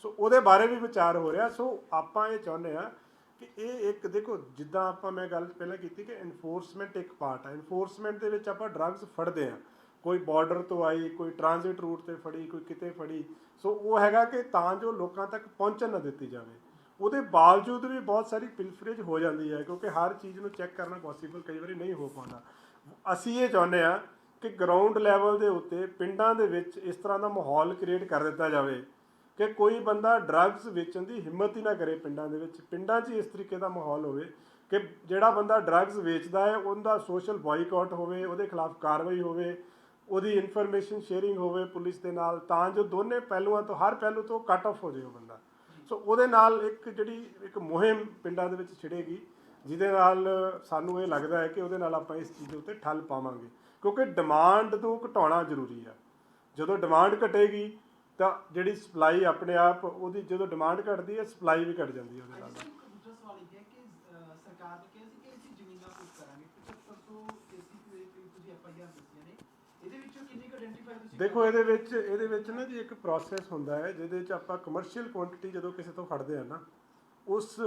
ਸੋ ਉਹਦੇ ਬਾਰੇ ਵੀ ਵਿਚਾਰ ਹੋ ਰਿਹਾ। ਸੋ ਆਪਾਂ ਇਹ ਚਾਹੁੰਦੇ ਹਾਂ ਕਿ ਇਹ ਇੱਕ ਦੇਖੋ, ਜਿੱਦਾਂ ਆਪਾਂ ਮੈਂ ਗੱਲ ਪਹਿਲਾਂ ਕੀਤੀ ਕਿ ਇਨਫੋਰਸਮੈਂਟ ਇੱਕ ਪਾਰਟ ਹੈ। ਇਨਫੋਰਸਮੈਂਟ ਦੇ ਵਿੱਚ ਆਪਾਂ ਡਰੱਗਸ ਫੜਦੇ ਹਾਂ, ਕੋਈ ਬਾਰਡਰ ਤੋਂ ਆਈ, ਕੋਈ ਟ੍ਰਾਂਜ਼ਿਟ ਰੂਟ 'ਤੇ ਫੜੀ, ਕੋਈ ਕਿਤੇ ਫੜੀ। ਸੋ ਉਹ ਹੈਗਾ ਕਿ ਤਾਂ ਜੋ ਲੋਕਾਂ ਤੱਕ ਪਹੁੰਚਣ ਨਾ ਦਿੱਤੀ ਜਾਵੇ। ਉਹਦੇ ਬਾਵਜੂਦ ਵੀ ਬਹੁਤ ਸਾਰੀ ਪਿਲਫਰੇਜ ਹੋ ਜਾਂਦੀ ਹੈ ਕਿਉਂਕਿ ਹਰ ਚੀਜ਼ ਨੂੰ ਚੈੱਕ ਕਰਨਾ ਪੋਸੀਬਲ ਕਈ ਵਾਰੀ ਨਹੀਂ ਹੋ ਪਾਉਂਦਾ। ਅਸੀਂ ਇਹ ਚਾਹੁੰਦੇ ਹਾਂ ਕਿ ਗਰਾਊਂਡ ਲੈਵਲ ਦੇ ਉੱਤੇ ਪਿੰਡਾਂ ਦੇ ਵਿੱਚ ਇਸ ਤਰ੍ਹਾਂ ਦਾ ਮਾਹੌਲ ਕ੍ਰੀਏਟ ਕਰ ਦਿੱਤਾ ਜਾਵੇ ਕਿ ਕੋਈ ਬੰਦਾ ਡਰੱਗਸ ਵੇਚਣ ਦੀ ਹਿੰਮਤ ਹੀ ਨਾ ਕਰੇ। ਪਿੰਡਾਂ ਦੇ ਵਿੱਚ, ਪਿੰਡਾਂ 'ਚ ਇਸ ਤਰੀਕੇ ਦਾ ਮਾਹੌਲ ਹੋਵੇ ਕਿ ਜਿਹੜਾ ਬੰਦਾ ਡਰੱਗਸ ਵੇਚਦਾ ਹੈ ਉਹਦਾ ਸੋਸ਼ਲ ਬਾਈਕਾਟ ਹੋਵੇ, ਉਹਦੇ ਖਿਲਾਫ ਕਾਰਵਾਈ ਹੋਵੇ, ਉਹਦੀ ਇਨਫੋਰਮੇਸ਼ਨ ਸ਼ੇਅਰਿੰਗ ਹੋਵੇ ਪੁਲਿਸ ਦੇ ਨਾਲ, ਤਾਂ ਜੋ ਦੋਨੇ ਪਹਿਲੂਆਂ ਤੋਂ, ਹਰ ਪਹਿਲੂ ਤੋਂ ਕੱਟ ਆਫ ਹੋ ਜਾਏ ਉਹ ਬੰਦਾ। ਸੋ ਉਹਦੇ ਨਾਲ ਇੱਕ ਮੁਹਿੰਮ ਪਿੰਡਾਂ ਦੇ ਵਿੱਚ ਛਿੜੇਗੀ, ਜਿਹਦੇ ਨਾਲ ਸਾਨੂੰ ਇਹ ਲੱਗਦਾ ਹੈ ਕਿ ਉਹਦੇ ਨਾਲ ਆਪਾਂ ਇਸ ਚੀਜ਼ ਦੇ ਉੱਤੇ ਠੱਲ ਪਾਵਾਂਗੇ, ਕਿਉਂਕਿ ਡਿਮਾਂਡ ਨੂੰ ਘਟਾਉਣਾ ਜ਼ਰੂਰੀ ਆ। ਜਦੋਂ ਡਿਮਾਂਡ ਘਟੇਗੀ ਤਾਂ ਜਿਹੜੀ ਸਪਲਾਈ ਆਪਣੇ ਆਪ, ਉਹਦੀ ਜਦੋਂ ਡਿਮਾਂਡ ਘਟਦੀ ਹੈ ਸਪਲਾਈ ਵੀ ਘਟ ਜਾਂਦੀ ਹੈ ਉਹਦੇ ਨਾਲ। ਦੇਖੋ ਇਹਦੇ ਵਿੱਚ ਨਾ ਜੀ ਇੱਕ ਪ੍ਰੋਸੈਸ ਹੁੰਦਾ ਹੈ ਜਿਹਦੇ 'ਚ ਆਪਾਂ ਕਮਰਸ਼ੀਅਲ ਕੁਆਂਟੀਟੀ ਜਦੋਂ ਕਿਸੇ ਤੋਂ ਫੜਦੇ ਆ ਨਾ, ਉਸ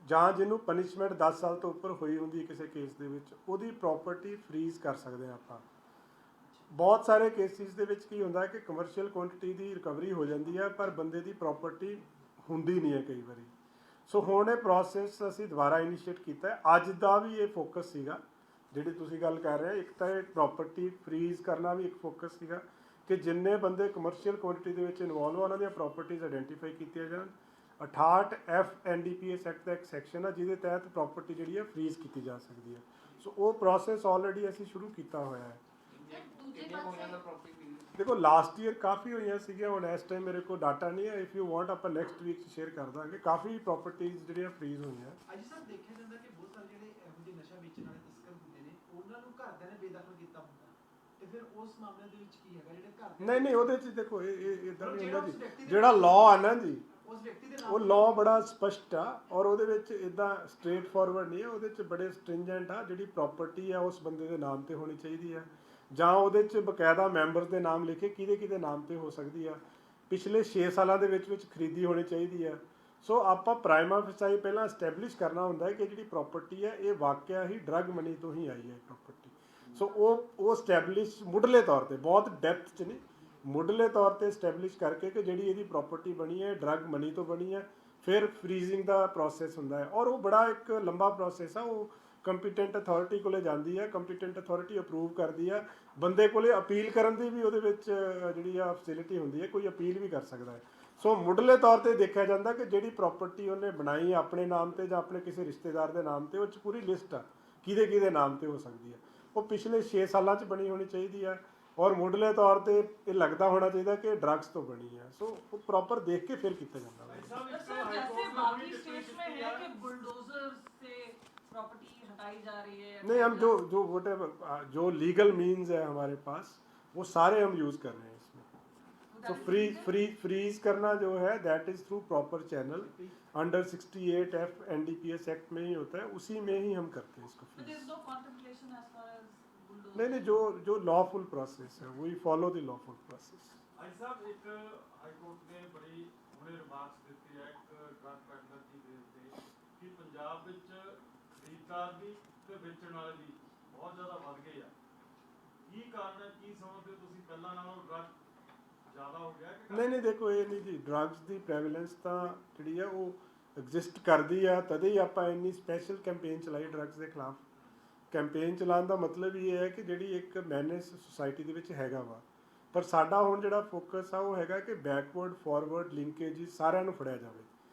ਜਾਂ ਜਿਹਨੂੰ ਪਨਿਸ਼ਮੈਂਟ 10 ਸਾਲ ਤੋਂ ਉੱਪਰ ਹੋਈ ਹੁੰਦੀ ਕਿਸੇ ਕੇਸ ਦੇ ਵਿੱਚ, ਉਹਦੀ ਪ੍ਰੋਪਰਟੀ ਫਰੀਜ਼ ਕਰ ਸਕਦੇ ਹਾਂ ਆਪਾਂ। ਬਹੁਤ ਸਾਰੇ ਕੇਸਿਸ ਦੇ ਵਿੱਚ ਕੀ ਹੁੰਦਾ ਕਿ ਕਮਰਸ਼ੀਅਲ ਕੁਆਂਟੀਟੀ ਦੀ ਰਿਕਵਰੀ ਹੋ ਜਾਂਦੀ ਹੈ ਪਰ ਬੰਦੇ ਦੀ ਪ੍ਰੋਪਰਟੀ ਹੁੰਦੀ ਨਹੀਂ ਹੈ ਕਈ ਵਾਰੀ। ਸੋ ਹੁਣ ਇਹ ਪ੍ਰੋਸੈਸ ਅਸੀਂ ਦੁਬਾਰਾ ਇਨੀਸ਼ੀਏਟ ਕੀਤਾ ਹੈ। ਅੱਜ ਦਾ ਵੀ ਇਹ ਫੋਕਸ ਸੀਗਾ ਜਿਹੜੀ ਤੁਸੀਂ ਗੱਲ ਕਰ ਰਹੇ ਹੋ। ਇੱਕ ਤਾਂ ਇਹ ਪ੍ਰੋਪਰਟੀ ਫਰੀਜ਼ ਕਰਨਾ ਵੀ ਇੱਕ ਫੋਕਸ ਸੀਗਾ ਕਿ ਜਿੰਨੇ ਬੰਦੇ ਕਮਰਸ਼ੀਅਲ ਕੁਆਂਟੀਟੀ ਦੇ ਵਿੱਚ ਇਨਵੋਲਵ ਆ ਉਹਨਾਂ ਦੀਆਂ ਪ੍ਰੋਪਰਟੀਜ਼ ਆਇਡੈਂਟੀਫਾਈ ਕੀਤੀਆਂ ਜਾਣ। 68 F NDPS ਐਕਟ ਦਾ ਇੱਕ ਸੈਕਸ਼ਨ ਆ ਜਿਹਦੇ ਤਹਿਤ ਪ੍ਰੋਪਰਟੀ ਜਿਹੜੀ ਹੈ ਫਰੀਜ਼ ਕੀਤੀ ਜਾ ਸਕਦੀ ਹੈ। ਸੋ ਉਹ ਪ੍ਰੋਸੈਸ ਆਲਰੇਡੀ ਅਸੀਂ ਸ਼ੁਰੂ ਕੀਤਾ ਹੋਇਆ ਹੈ। ਦੇਖੋ ਲਾਸਟ ਈਅਰ ਕਾਫੀ ਹੋਈਆਂ ਸੀਗੀਆਂ, ਹੁਣ ਇਸ ਟਾਈਮ ਮੇਰੇ ਕੋਲ ਡਾਟਾ ਨਹੀਂ ਹੈ। ਇਫ ਯੂ ਵਾਂਟ ਆਪਾਂ ਨੈਕਸਟ ਵੀਕ ਸ਼ੇਅਰ ਕਰ ਦਾਂਗੇ। ਕਾਫੀ ਪ੍ਰੋਪਰਟੀਜ਼ ਜਿਹੜੀਆਂ ਫਰੀਜ਼ ਹੋਈਆਂ। ਅੱਜ ਸਰ ਦੇਖਿਆ ਜਾਂਦਾ ਕਿ ਬਹੁਤ ਸਾਰੇ ਜਿਹੜੇ ਇਹੋ ਜਿਹੇ ਨਸ਼ਾ ਵੇਚਣ ਵਾਲੇ ਤਸਕਰ ਹੁੰਦੇ ਨੇ ਉਹਨਾਂ ਨੂੰ ਘਰਦਿਆਂ ਨੇ ਬੇਦਖਲ ਕੀਤਾ ਹੁੰਦਾ, ਤੇ ਫਿਰ ਉਸ ਮਾਮਲੇ ਦੇ ਵਿੱਚ ਕੀ ਹੈਗਾ ਜਿਹੜੇ ਘਰ ਨਹੀਂ ਉਹਦੇ 'ਚ ਦੇਖੋ ਇਹ ਇਦਾਂ ਨਹੀਂ ਹੁੰਦਾ ਜੀ। ਜਿਹੜਾ ਲਾਅ ਆ ਨਾ ਜੀ, ਉਹ ਲਾਅ ਬੜਾ ਸਪਸ਼ਟ ਆ ਔਰ ਉਹਦੇ ਵਿੱਚ ਇਦਾਂ ਸਟ੍ਰੇਟ ਫਾਰਵਰਡ ਨਹੀਂ ਹੈ। ਉਹਦੇ 'ਚ ਬੜੇ ਸਟ੍ਰਿੰਜੈਂਟ ਆ। ਜਿਹੜੀ ਪ੍ਰੋਪਰਟੀ ਆ ਉਸ ਬੰਦੇ ਦੇ ਨਾਮ ਤੇ ਹੋਣੀ ਚਾਹੀਦੀ ਆ, ਜਾਂ ਉਹਦੇ 'ਚ ਬਕਾਇਦਾ ਮੈਂਬਰਸ ਦੇ ਨਾਮ ਲਿਖੇ ਕਿਹਦੇ ਨਾਮ ਤੇ ਹੋ ਸਕਦੀ ਆ, ਪਿਛਲੇ 6 ਸਾਲਾਂ ਦੇ ਵਿੱਚ ਖਰੀਦੀ ਹੋਣੀ ਚਾਹੀਦੀ ਆ। ਸੋ ਆਪਾਂ ਪ੍ਰਾਈਮਾ ਫੇਸਾਈ ਪਹਿਲਾਂ ਐਸਟੈਬਲਿਸ਼ ਕਰਨਾ ਹੁੰਦਾ ਹੈ ਕਿ ਜਿਹੜੀ ਪ੍ਰੋਪਰਟੀ ਹੈ ਇਹ ਵਾਕਿਆ ਹੀ ਡਰੱਗ ਮਨੀ ਤੋਂ ਹੀ ਆਈ ਹੈ ਪ੍ਰੋਪਰਟੀ। ਸੋ ਉਹ ਐਸਟੈਬਲਿਸ਼ ਮੁੱਢਲੇ ਤੌਰ ਤੇ, ਬਹੁਤ ਡੈਪਥ 'ਚ ਨਹੀਂ, ਮੁੱਢਲੇ ਤੌਰ ਤੇ ਐਸਟੈਬਲਿਸ਼ ਕਰਕੇ ਕਿ ਜਿਹੜੀ ਇਹਦੀ ਪ੍ਰੋਪਰਟੀ ਬਣੀ ਹੈ ਡਰੱਗ ਮਨੀ ਤੋਂ ਬਣੀ ਹੈ। ਫਿਰ ਫਰੀਜ਼ਿੰਗ ਦਾ ਪ੍ਰੋਸੈਸ ਹੁੰਦਾ ਹੈ ਔਰ ਉਹ ਬੜਾ ਇੱਕ ਲੰਬਾ ਪ੍ਰੋਸੈਸ ਆ। ਉਹ ਕੰਪੀਟੈਂਟ ਅਥਾਰਟੀ ਕੋਲੇ ਜਾਂਦੀ ਹੈ, ਕੰਪੀਟੈਂਟ ਅਥਾਰਟੀ ਅਪਰੂਵ ਕਰਦੀ ਹੈ। ਬੰਦੇ ਕੋਲੇ ਅਪੀਲ ਕਰਨ ਦੀ ਵੀ ਉਹਦੇ ਵਿੱਚ ਜਿਹੜੀ ਆ ਫੈਸਿਲਿਟੀ ਹੁੰਦੀ ਹੈ, ਕੋਈ ਅਪੀਲ ਵੀ ਕਰ ਸਕਦਾ ਹੈ। ਸੋ ਮੁੱਢਲੇ ਤੌਰ ਤੇ ਦੇਖਿਆ ਜਾਂਦਾ ਕਿ ਜਿਹੜੀ ਪ੍ਰੋਪਰਟੀ ਉਹਨੇ ਬਣਾਈ ਆਪਣੇ ਨਾਮ ਤੇ ਜਾਂ ਆਪਣੇ ਕਿਸੇ ਰਿਸ਼ਤੇਦਾਰ ਦੇ ਨਾਮ ਤੇ, ਉਹ 'ਚ ਪੂਰੀ ਲਿਸਟ ਆ ਕਿਹਦੇ ਨਾਮ ਤੇ ਹੋ ਸਕਦੀ ਹੈ। ਉਹ ਪਿਛਲੇ 6 ਸਾਲਾਂ 'ਚ ਬਣੀ ਹੋਣੀ ਚਾਹੀਦੀ ਆ ਔਰ ਮੁੱਢਲੇ ਤੌਰ ਤੇ ਇਹ ਲੱਗਦਾ ਹੋਣਾ ਚਾਹੀਦਾ ਕਿ ਡਰੱਗਸ ਤੋਂ ਬਣੀ ਆ। ਸੋ ਉਹ ਪ੍ਰੋਪਰ ਦੇਖ ਕੇ ਫਿਰ ਕੀਤਾ ਜਾਂਦਾ ਵਾ। सर जैसे बाकी स्टेट्स में है कि बुलडोजर से प्रॉपर्टी हटाई जा रही है, नहीं, हम जो whatever जो लीगल मीन्स है हमारे पास वो सारे हम यूज़ कर रहे हैं इसमें। तो फ्रीज करना जो है that is through proper channel under 68F NDPS act में ही होता है, उसी में ही हम करते हैं इसको But there freeze। is no contemplation as far as bulldozer. नहीं, जो लॉफुल प्रोसेस है वही फॉलो द लॉफुल प्रोसेस। ਅੱਜ ਸਾਹਿਬ ਇੱਕ ਹਾਈ ਕੋਰਟ ਨੇ ਬੜੀ ਹੁਣੇ ਰਿਮਾਰਕਸ ਦਿੱਤੀ ਹੈ ਇੱਕ ਡਰੱਗ ਪੈਡਲਰ ਦੀ ਬੇਸ ਤੇ ਕਿ ਪੰਜਾਬ ਵਿੱਚ ਖਰੀਦਦਾਰ ਵੀ ਤੇ ਵੇਚਣ ਵਾਲੇ ਵੀ ਬਹੁਤ ਜ਼ਿਆਦਾ ਵੱਧ ਗਏ ਆ। ਕੀ ਕਾਰਨ ਹੈ, ਕੀ ਸਮਝਦੇ ਹੋ ਤੁਸੀਂ, ਪਹਿਲਾਂ ਨਾਲੋਂ ਡਰੱਗ ਜ਼ਿਆਦਾ ਹੋ ਗਿਆ ਕਿ ਨਹੀਂ ਦੇਖੋ ਇਹ ਨਹੀਂ ਜੀ, ਡਰੱਗਸ ਦੀ ਪ੍ਰੈਵਲੈਂਸ ਤਾਂ ਜਿਹੜੀ ਆ ਉਹ ਐਗਜ਼ਿਸਟ ਕਰਦੀ ਆ, ਤਦੇ ਹੀ ਆਪਾਂ ਇੰਨੀ ਸਪੈਸ਼ਲ ਕੈਂਪੇਨ ਚਲਾਈ ਡਰੱਗਸ ਦੇ ਖਿਲਾਫ। ਕੈਂਪੇਨ ਚਲਾਉਣ ਦਾ ਮਤਲਬ ਇਹ ਹੈ ਕਿ ਜਿਹੜੀ ਇੱਕ ਮੈਨੇਜ ਸੁਸਾਇਟੀ ਦੇ ਵਿੱਚ ਹੈਗਾ ਵਾ, ਪਰ ਸਾਡਾ ਹੁਣ ਜਿਹੜਾ ਫੋਕਸ ਆ ਉਹ ਹੈਗਾ ਕਿ ਬੈਕਵਰਡ ਫਾਰਵਰਡ ਲਿੰਕੇਜ ਸਾਰਿਆਂ ਨੂੰ ਫੜਿਆ ਜਾਵੇ।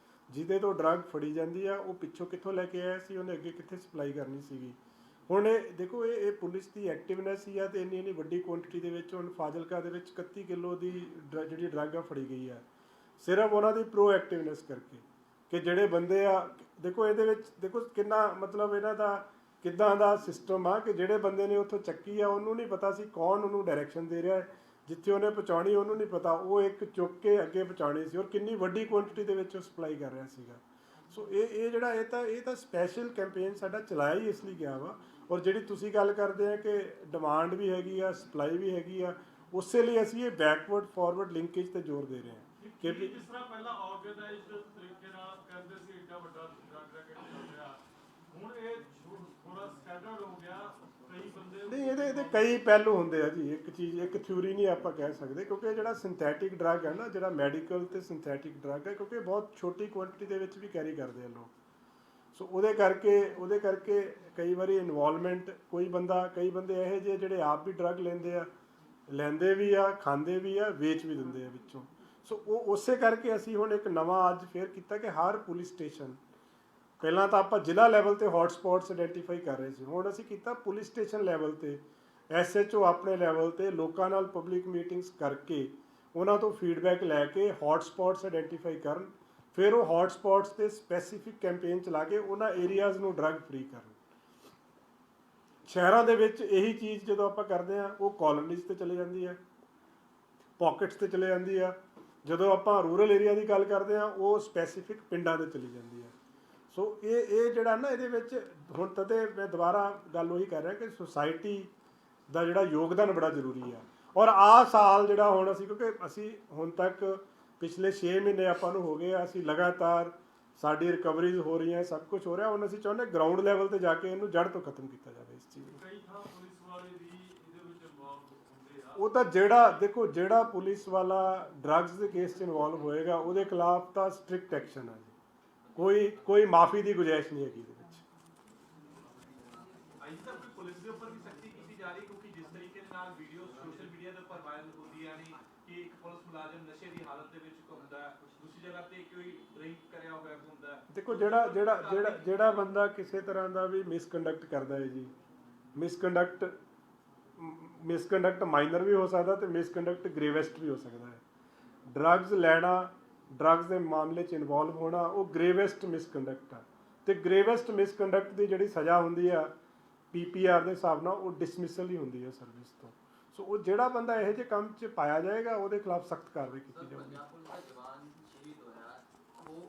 ਜਿਹਦੇ ਤੋਂ ਡਰੱਗ ਫੜੀ ਜਾਂਦੀ ਆ ਉਹ ਪਿੱਛੋਂ ਕਿੱਥੋਂ ਲੈ ਕੇ ਆਇਆ ਸੀ, ਉਹਨੇ ਅੱਗੇ ਕਿੱਥੇ ਸਪਲਾਈ ਕਰਨੀ ਸੀਗੀ। ਹੁਣ ਇਹ ਦੇਖੋ ਇਹ ਪੁਲਿਸ ਦੀ ਐਕਟਿਵਨੈਸ ਹੀ ਆ ਤੇ ਇੰਨੀ ਵੱਡੀ ਕੁਆਂਟੀਟੀ ਦੇ ਵਿੱਚ ਹੁਣ ਫਾਜ਼ਿਲਕਾ ਦੇ ਵਿੱਚ 31 ਕਿਲੋ ਦੀ ਜਿਹੜੀ ਡਰੱਗ ਆ ਫੜੀ ਗਈ ਆ, ਸਿਰਫ ਉਹਨਾਂ ਦੀ ਪ੍ਰੋ ਐਕਟਿਵਨੈਸ ਕਰਕੇ। ਕਿ ਜਿਹੜੇ ਬੰਦੇ ਆ ਦੇਖੋ ਇਹਦੇ ਵਿੱਚ ਦੇਖੋ ਕਿੰਨਾ ਮਤਲਬ ਇਹਨਾਂ ਦਾ ਕਿੱਦਾਂ ਦਾ ਸਿਸਟਮ ਆ ਕਿ ਜਿਹੜੇ ਬੰਦੇ ਨੇ ਉੱਥੋਂ ਚੱਕੀ ਆ ਉਹਨੂੰ ਨਹੀਂ ਪਤਾ ਸੀ ਕੌਣ ਉਹਨੂੰ ਡਾਇਰੈਕਸ਼ਨ ਦੇ ਰਿਹਾ ਹੈ, ਜਿੱਥੇ ਉਹਨੇ ਪਹੁੰਚਾਉਣੀ ਉਹਨੂੰ ਨਹੀਂ ਪਤਾ, ਉਹ ਇੱਕ ਚੁੱਕ ਕੇ ਅੱਗੇ ਪਹੁੰਚਾਉਣੀ ਸੀ ਔਰ ਕਿੰਨੀ ਵੱਡੀ ਕੁਆਂਟੀਟੀ ਦੇ ਵਿੱਚ ਉਹ ਸਪਲਾਈ ਕਰ ਰਿਹਾ ਸੀਗਾ। ਸੋ ਇਹ ਜਿਹੜਾ ਇਹ ਤਾਂ ਸਪੈਸ਼ਲ ਕੈਂਪੇਨ ਸਾਡਾ ਚਲਾਇਆ ਹੀ ਇਸ ਲਈ ਗਿਆ ਵਾ। ਔਰ ਜਿਹੜੀ ਤੁਸੀਂ ਗੱਲ ਕਰਦੇ ਆ ਕਿ ਡਿਮਾਂਡ ਵੀ ਹੈਗੀ ਆ, ਸਪਲਾਈ ਵੀ ਹੈਗੀ ਆ, ਉਸੇ ਲਈ ਅਸੀਂ ਇਹ ਬੈਕਵਰਡ ਫਾਰਵਰਡ ਲਿੰਕੇਜ ਤੇ ਜ਼ੋਰ ਦੇ ਰਹੇ ਹਾਂ ਕਿ ਜਿਸ ਤਰ੍ਹਾਂ ਪਹਿਲਾਂ ਆਰਗੇਨਾਈਜ਼ਡ ਤਰੀਕੇ ਨਾਲ ਕਰਦੇ ਸੀ ਏਡਾ ਵੱਡਾ ਡਰੱਗ ਰੈਕੇਟ ਚੱਲਿਆ, ਹੁਣ ਇਹ ਥੋੜਾ ਸਕੈਟਰਡ ਹੋ ਗਿਆ, ਕਈ ਬੰਦੇ ਨਹੀਂ ਇਹਦੇ ਕਈ ਪਹਿਲੂ ਹੁੰਦੇ ਆ ਜੀ। ਇੱਕ ਚੀਜ਼ ਇੱਕ ਥਿਊਰੀ ਨਹੀਂ ਆਪਾਂ ਕਹਿ ਸਕਦੇ, ਕਿਉਂਕਿ ਜਿਹੜਾ ਸਿੰਥੈਟਿਕ ਡਰੱਗ ਹੈ ਨਾ, ਜਿਹੜਾ ਮੈਡੀਕਲ ਤੇ ਸਿੰਥੈਟਿਕ ਡਰੱਗ ਹੈ, ਕਿਉਂਕਿ ਬਹੁਤ ਛੋਟੀ ਕੁਆਂਟੀਟੀ ਦੇ ਵਿੱਚ ਵੀ ਕੈਰੀ ਕਰਦੇ ਆ ਲੋਕ। ਸੋ ਉਹਦੇ ਕਰਕੇ ਕਈ ਵਾਰੀ ਇਨਵੋਲਵਮੈਂਟ ਕਈ ਬੰਦੇ ਇਹੋ ਜਿਹੇ ਜਿਹੜੇ ਆਪ ਵੀ ਡਰੱਗ ਲੈਂਦੇ ਵੀ ਆ, ਖਾਂਦੇ ਵੀ ਆ, ਵੇਚ ਵੀ ਦਿੰਦੇ ਆ ਵਿੱਚੋਂ। ਸੋ ਉਹ ਉਸੇ ਕਰਕੇ ਅਸੀਂ ਹੁਣ ਇੱਕ ਨਵਾਂ ਅੱਜ ਫੇਰ ਕੀਤਾ ਕਿ ਹਰ ਪੁਲਿਸ ਸਟੇਸ਼ਨ, ਪਹਿਲਾਂ ਤਾਂ ਆਪਾਂ ਜ਼ਿਲ੍ਹਾ ਲੈਵਲ ਤੇ ਹੌਟ ਸਪੌਟਸ ਆਇਡੈਂਟੀਫਾਈ ਕਰ ਰਹੇ ਸੀ, ਹੁਣ ਅਸੀਂ ਕੀਤਾ ਪੁਲਿਸ ਸਟੇਸ਼ਨ ਲੈਵਲ ਤੇ, SHO ਆਪਣੇ ਲੈਵਲ ਤੇ ਲੋਕਾਂ ਨਾਲ ਪਬਲਿਕ ਮੀਟਿੰਗਸ ਕਰਕੇ ਉਹਨਾਂ ਤੋਂ ਫੀਡਬੈਕ ਲੈ ਕੇ ਹੌਟ ਸਪੌਟਸ ਆਇਡੈਂਟੀਫਾਈ ਕਰਨ, ਫਿਰ ਉਹ ਹੌਟ ਸਪੌਟਸ ਤੇ ਸਪੈਸੀਫਿਕ ਕੈਂਪੇਨ ਚਲਾ ਕੇ ਉਹਨਾਂ ਏਰੀਆਜ਼ ਨੂੰ ਡਰੱਗ ਫ੍ਰੀ ਕਰਨ। ਸ਼ਹਿਰਾਂ ਦੇ ਵਿੱਚ ਇਹੀ ਚੀਜ਼ ਜਦੋਂ ਆਪਾਂ ਕਰਦੇ ਆ ਉਹ ਕਾਲੋਨੀਜ਼ ਤੇ ਚਲੇ ਜਾਂਦੀ ਆ, ਪਾਕਟਸ ਤੇ ਚਲੇ ਜਾਂਦੀ ਆ। ਜਦੋਂ ਆਪਾਂ ਰੂਰਲ ਏਰੀਆ ਦੀ ਗੱਲ ਕਰਦੇ ਆ ਉਹ ਸਪੈਸੀਫਿਕ ਪਿੰਡਾਂ ਦੇ ਚਲੀ ਜਾਂਦੀ ਆ। ਸੋ ਇਹ ਜਿਹੜਾ ਨਾ ਇਹਦੇ ਵਿੱਚ ਹੁਣ ਤਦੇ ਮੈਂ ਦੁਬਾਰਾ ਗੱਲ ਉਹੀ ਕਰ ਰਿਹਾ ਕਿ ਸੁਸਾਇਟੀ ਦਾ ਜਿਹੜਾ ਯੋਗਦਾਨ ਬੜਾ ਜ਼ਰੂਰੀ ਆ। ਔਰ ਆਹ ਸਾਲ ਜਿਹੜਾ ਹੁਣ ਅਸੀਂ ਕਿਉਂਕਿ ਅਸੀਂ ਹੁਣ ਤੱਕ ਪਿਛਲੇ 6 ਮਹੀਨੇ ਆਪਾਂ ਨੂੰ ਹੋ ਗਏ ਆ, ਅਸੀਂ ਲਗਾਤਾਰ ਸਾਡੀ ਰਿਕਵਰੀਜ਼ ਹੋ ਰਹੀਆਂ, ਸਭ ਕੁਝ ਹੋ ਰਿਹਾ। ਹੁਣ ਅਸੀਂ ਚਾਹੁੰਦੇ ਗਰਾਊਂਡ ਲੈਵਲ ਤੇ ਜਾ ਕੇ ਇਹਨੂੰ ਜੜ ਤੋਂ ਖਤਮ ਕੀਤਾ ਜਾਵੇ ਇਸ ਚੀਜ਼ ਨੂੰ। ਕਈ ਥਾਂ ਪੁਲਿਸ ਵਾਲੇ ਵੀ ਇਹਦੇ ਵਿੱਚ ਇਨਵੋਲਵ ਹੁੰਦੇ ਆ। ਉਹ ਤਾਂ ਜਿਹੜਾ ਪੁਲਿਸ ਵਾਲਾ ਡਰੱਗਸ ਦੇ ਕੇਸ 'ਚ ਇਨਵੋਲਵ ਹੋਏਗਾ ਉਹਦੇ ਖਿਲਾਫ ਤਾਂ ਸਟ੍ਰਿਕਟ ਐਕਸ਼ਨ ਹੈ ਜੀ, ਕੋਈ ਮਾਫੀ ਦੀ ਗੁੰਜਾਇਸ਼ ਨਹੀਂ ਹੈਗੀ ਇਹਦੇ ਵਿੱਚ। ਅੱਜ ਤੱਕ ਕੋਈ ਪੁਲਿਸ ਦੇ ਉੱਪਰ ਵੀ ਸਖਤੀ ਕੀਤੀ ਜਾ ਰਹੀ, ਕਿਉਂਕਿ ਜਿਸ ਤਰੀਕੇ ਦੇ ਨਾਲ ਵੀਡੀਓ ਸੋਸ਼ਲ ਮੀਡੀਆ ਦੇ ਉੱਪਰ ਵਾਇਰਲ ਹੁੰਦੀਆਂ ਨੇ ਕਿ ਇੱਕ ਪੁਲਿਸ ਮੁਲਾਜ਼ਮ ਨਸ਼ੇ ਦੀ ਹਾਲਤ ਦੇ ਵਿੱਚ ਘੁੰਮਦਾ ਹੈ, ਦੂਸਰੀ ਜਗ੍ਹਾ ਤੇ ਕੋਈ ਡਰਿੰਕ ਕਰਿਆ ਹੋਇਆ ਹੁੰਦਾ ਹੈ। ਦੇਖੋ ਜਿਹੜਾ ਬੰਦਾ ਕਿਸੇ ਤਰ੍ਹਾਂ ਦਾ ਵੀ ਮਿਸਕੰਡਕਟ ਕਰਦਾ ਹੈ ਜੀ, ਮਿਸਕੰਡਕਟ ਮਾਈਨਰ ਵੀ ਹੋ ਸਕਦਾ ਤੇ ਮਿਸਕੰਡਕਟ ਗ੍ਰੇਵੈਸਟ ਵੀ ਹੋ ਸਕਦਾ ਹੈ। ਡਰੱਗਸ ਲੈਣਾ, ਡਰੱਗਸ ਦੇ ਮਾਮਲੇ 'ਚ ਇਨਵੋਲਵ ਹੋਣਾ ਉਹ ਗ੍ਰੇਵੈਸਟ ਮਿਸਕੰਡਕਟ ਆ, ਤੇ ਗ੍ਰੇਵੈਸਟ ਮਿਸਕੰਡਕਟ ਦੀ ਜਿਹੜੀ ਸਜ਼ਾ ਹੁੰਦੀ ਆ PPR ਦੇ ਹਿਸਾਬ ਨਾਲ ਉਹ ਡਿਸਮਿਸਲ ਹੀ ਹੁੰਦੀ ਹੈ ਸਰਵਿਸ ਤੋਂ। ਸੋ ਉਹ ਜਿਹੜਾ ਬੰਦਾ ਇਹੋ ਜਿਹੇ ਕੰਮ 'ਚ ਪਾਇਆ ਜਾਏਗਾ ਉਹਦੇ ਖਿਲਾਫ ਸਖਤ ਕਾਰਵਾਈ ਕੀਤੀ ਜਾਊਗੀ। ਪੰਜਾਬ ਪੁਲਿਸ ਦਾ ਜਵਾਨ ਸ਼ਹੀਦ ਹੋਇਆ, ਉਹ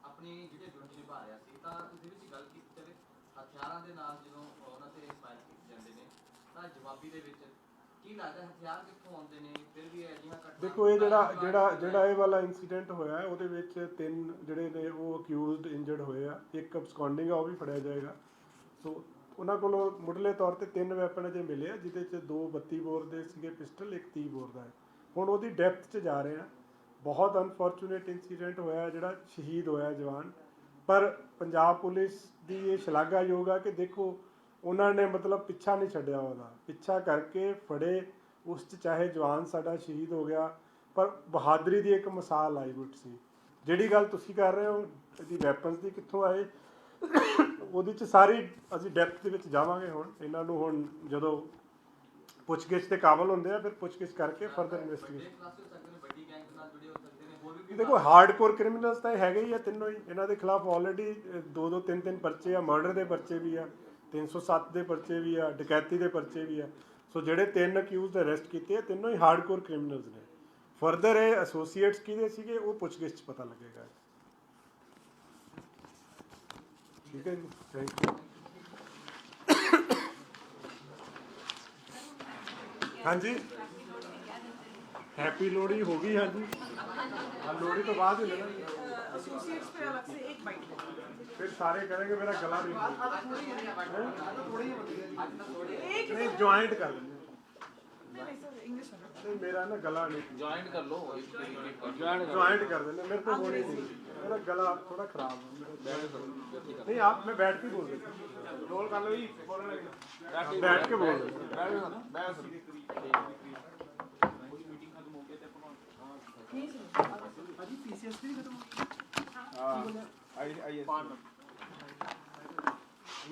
ਆਪਣੀ ਜਿਹੜੇ ਡਿਊਟੀ ਨਿਭਾ ਰਿਹਾ ਸੀ, ਤਾਂ ਉਹਦੇ ਵਿੱਚ ਗੱਲ ਕੀਤੀ ਜਾਵੇ ਹਥਿਆਰਾਂ ਦੇ ਨਾਲ ਜਦੋਂ ਉਹਨਾਂ ਤੇ ਫਾਇਰ ਕੀਤੇ ਜਾਂਦੇ ਨੇ ਤਾਂ ਜਵਾਬੀ ਦੇ ਵਿੱਚ ਕੀ ਲੱਗਦਾ ਹਥਿਆਰ ਕਿੱਥੋਂ ਆਉਂਦੇ ਨੇ? ਫਿਰ ਵੀ ਅਜਿਹਾ ਘਟਨਾ ਦੇਖੋ ਇਹ ਜਿਹੜਾ ਇਹ ਵਾਲਾ ਇਨਸੀਡੈਂਟ ਹੋਇਆ ਉਹਦੇ ਵਿੱਚ 3 ਜਿਹੜੇ ਨੇ ਉਹ ਅਕਿਊਜ਼ਡ ਇੰਜਰਡ ਹੋਏ ਆ, ਇੱਕ ਅਬਸਕੌਂਡਿੰਗ ਆ ਉਹ ਵੀ ਫੜਿਆ ਜਾਏਗਾ। ਸੋ ਉਹਨਾਂ ਕੋਲੋਂ ਮੁੱਢਲੇ ਤੌਰ ਤੇ 3 ਵੈਪਨ ਅਜੇ ਮਿਲੇ ਆ, ਜਿਹਦੇ 'ਚ 2 32 ਬੋਰ ਦੇ ਸੀਗੇ ਪਿਸਟਲ, ਇੱਕ 30 ਬੋਰ ਦਾ ਹੈ। ਹੁਣ ਉਹਦੀ ਡੈਪਥ 'ਚ ਜਾ ਰਹੇ ਆ। ਬਹੁਤ ਅਨਫੋਰਚੂਨੇਟ ਇਨਸੀਡੈਂਟ ਹੋਇਆ ਜਿਹੜਾ ਸ਼ਹੀਦ ਹੋਇਆ ਜਵਾਨ, ਪਰ ਪੰਜਾਬ ਪੁਲਿਸ ਦੀ ਇਹ ਸ਼ਲਾਘਾਯੋਗ ਆ ਕਿ ਦੇਖੋ ਉਹਨਾਂ ਨੇ ਮਤਲਬ ਪਿੱਛਾ ਨਹੀਂ ਛੱਡਿਆ, ਉਹਦਾ ਪਿੱਛਾ ਕਰਕੇ ਫੜੇ, ਉਸ 'ਚ ਚਾਹੇ ਜਵਾਨ ਸਾਡਾ ਸ਼ਹੀਦ ਹੋ ਗਿਆ ਪਰ ਬਹਾਦਰੀ ਦੀ ਇੱਕ ਮਿਸਾਲ ਆਈ ਗੁੱਟ ਸੀ। ਜਿਹੜੀ ਗੱਲ ਤੁਸੀਂ ਕਰ ਰਹੇ ਹੋ ਇਹਦੀ ਵੈਪਨਸ ਦੀ ਕਿੱਥੋਂ ਆਏ ਉਹਦੇ 'ਚ ਸਾਰੀ ਅਸੀਂ ਡੈਪਥ ਦੇ ਵਿੱਚ ਜਾਵਾਂਗੇ। ਹੁਣ ਇਹਨਾਂ ਨੂੰ ਹੁਣ ਜਦੋਂ ਪੁੱਛਗਿੱਛ ਦੇ ਕਾਬਲ ਹੁੰਦੇ ਆ, ਫਿਰ ਪੁੱਛਗਿੱਛ ਕਰਕੇ ਫਰਦਰ ਇਨਵੈਸਟੀਗੇਸ਼ਨ। ਕਲਾਸਿਕ ਸਕਦੇ ਨੇ, ਵੱਡੀ ਗੈਂਗ ਨਾਲ ਜੁੜੇ ਹੋ ਸਕਦੇ ਨੇ, ਹੋਰ ਵੀ ਦੇਖੋ ਹਾਰਡਕੋਰ ਕ੍ਰਿਮੀਨਲਸ ਤਾਂ ਇਹ ਹੈਗੇ ਹੀ ਆ ਤਿੰਨੋਂ ਹੀ। ਇਹਨਾਂ ਦੇ ਖਿਲਾਫ ਆਲਰੇਡੀ 2-2 3-3 ਪਰਚੇ ਆ, ਮਰਡਰ ਦੇ ਪਰਚੇ ਵੀ ਆ, 307 ਦੇ ਪਰਚੇ ਵੀ ਆ, ਡਕੈਤੀ ਦੇ ਪਰਚੇ ਵੀ ਆ। ਸੋ ਜਿਹੜੇ 3 ਅਕਿਊਜ਼ਡ ਅਰੈਸਟ ਕੀਤੇ ਆ, ਤਿੰਨੋਂ ਹੀ ਹਾਰਡਕੋਰ ਕ੍ਰਿਮੀਨਲਸ ਨੇ। ਫਰਦਰ ਇਹ ਐਸੋਸੀਏਟਸ ਕਿਹਦੇ ਸੀਗੇ ਉਹ ਪੁੱਛਗਿੱਛ 'ਚ ਪਤਾ ਲੱਗੇਗਾ। ਠੀਕ ਹੈ ਜੀ, ਥੈਂਕ ਯੂ। ਹਾਂਜੀ, हैप्पी लोहड़ी हो गई। हाँ जी, हाँ लोहड़ी तो बाद ही लेना, एसोसिएट्स पे अलग से एक बाइट लेना। फिर सारे करेंगे, मेरा गला नहीं एक नहीं ज्वाइंट कर लेंगे। नहीं सर इंग्लिश में नहीं मेरा ना गला नहीं, ज्वाइन कर लो ज्वाइंट कर देना, मेरे को बोले नहीं, मेरा गला थोड़ा खराब है। नहीं आप, मैं बैठ के बोल रही हूँ, रोल कर लो जी, बैठ के बोल रही हूँ।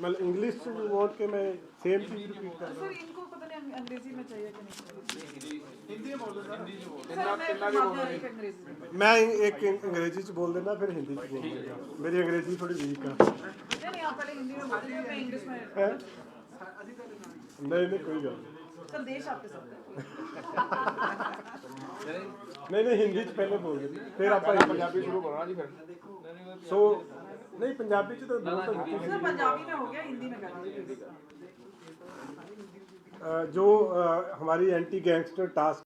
मतलब इंग्लिश से यू वांट के मैं सेम चीज रिपीट कर सर इनको पता नहीं अंग्रेजी में चाहिए कि नहीं हिंदी में बोल दो सर। एक अंग्रेजी में मैं एक अंग्रेजी च बोल देना, फिर हिंदी च बोल देना। मेरी अंग्रेजी थोड़ी वीक है। नहीं आप पहले हिंदी में बोलिए, मैं इंग्लिश में। हैं? नहीं कोई गल नहीं। सर देश आपके साथ है। नहीं हिंदी च पहले बोल देना, फिर आप पंजाबी शुरू करना जी। फिर सो नहीं पंजाबी च तो बोल सर पंजाबी में हो गया, हिंदी में करना। जो हमारी एंटी गैंगस्टर टास्क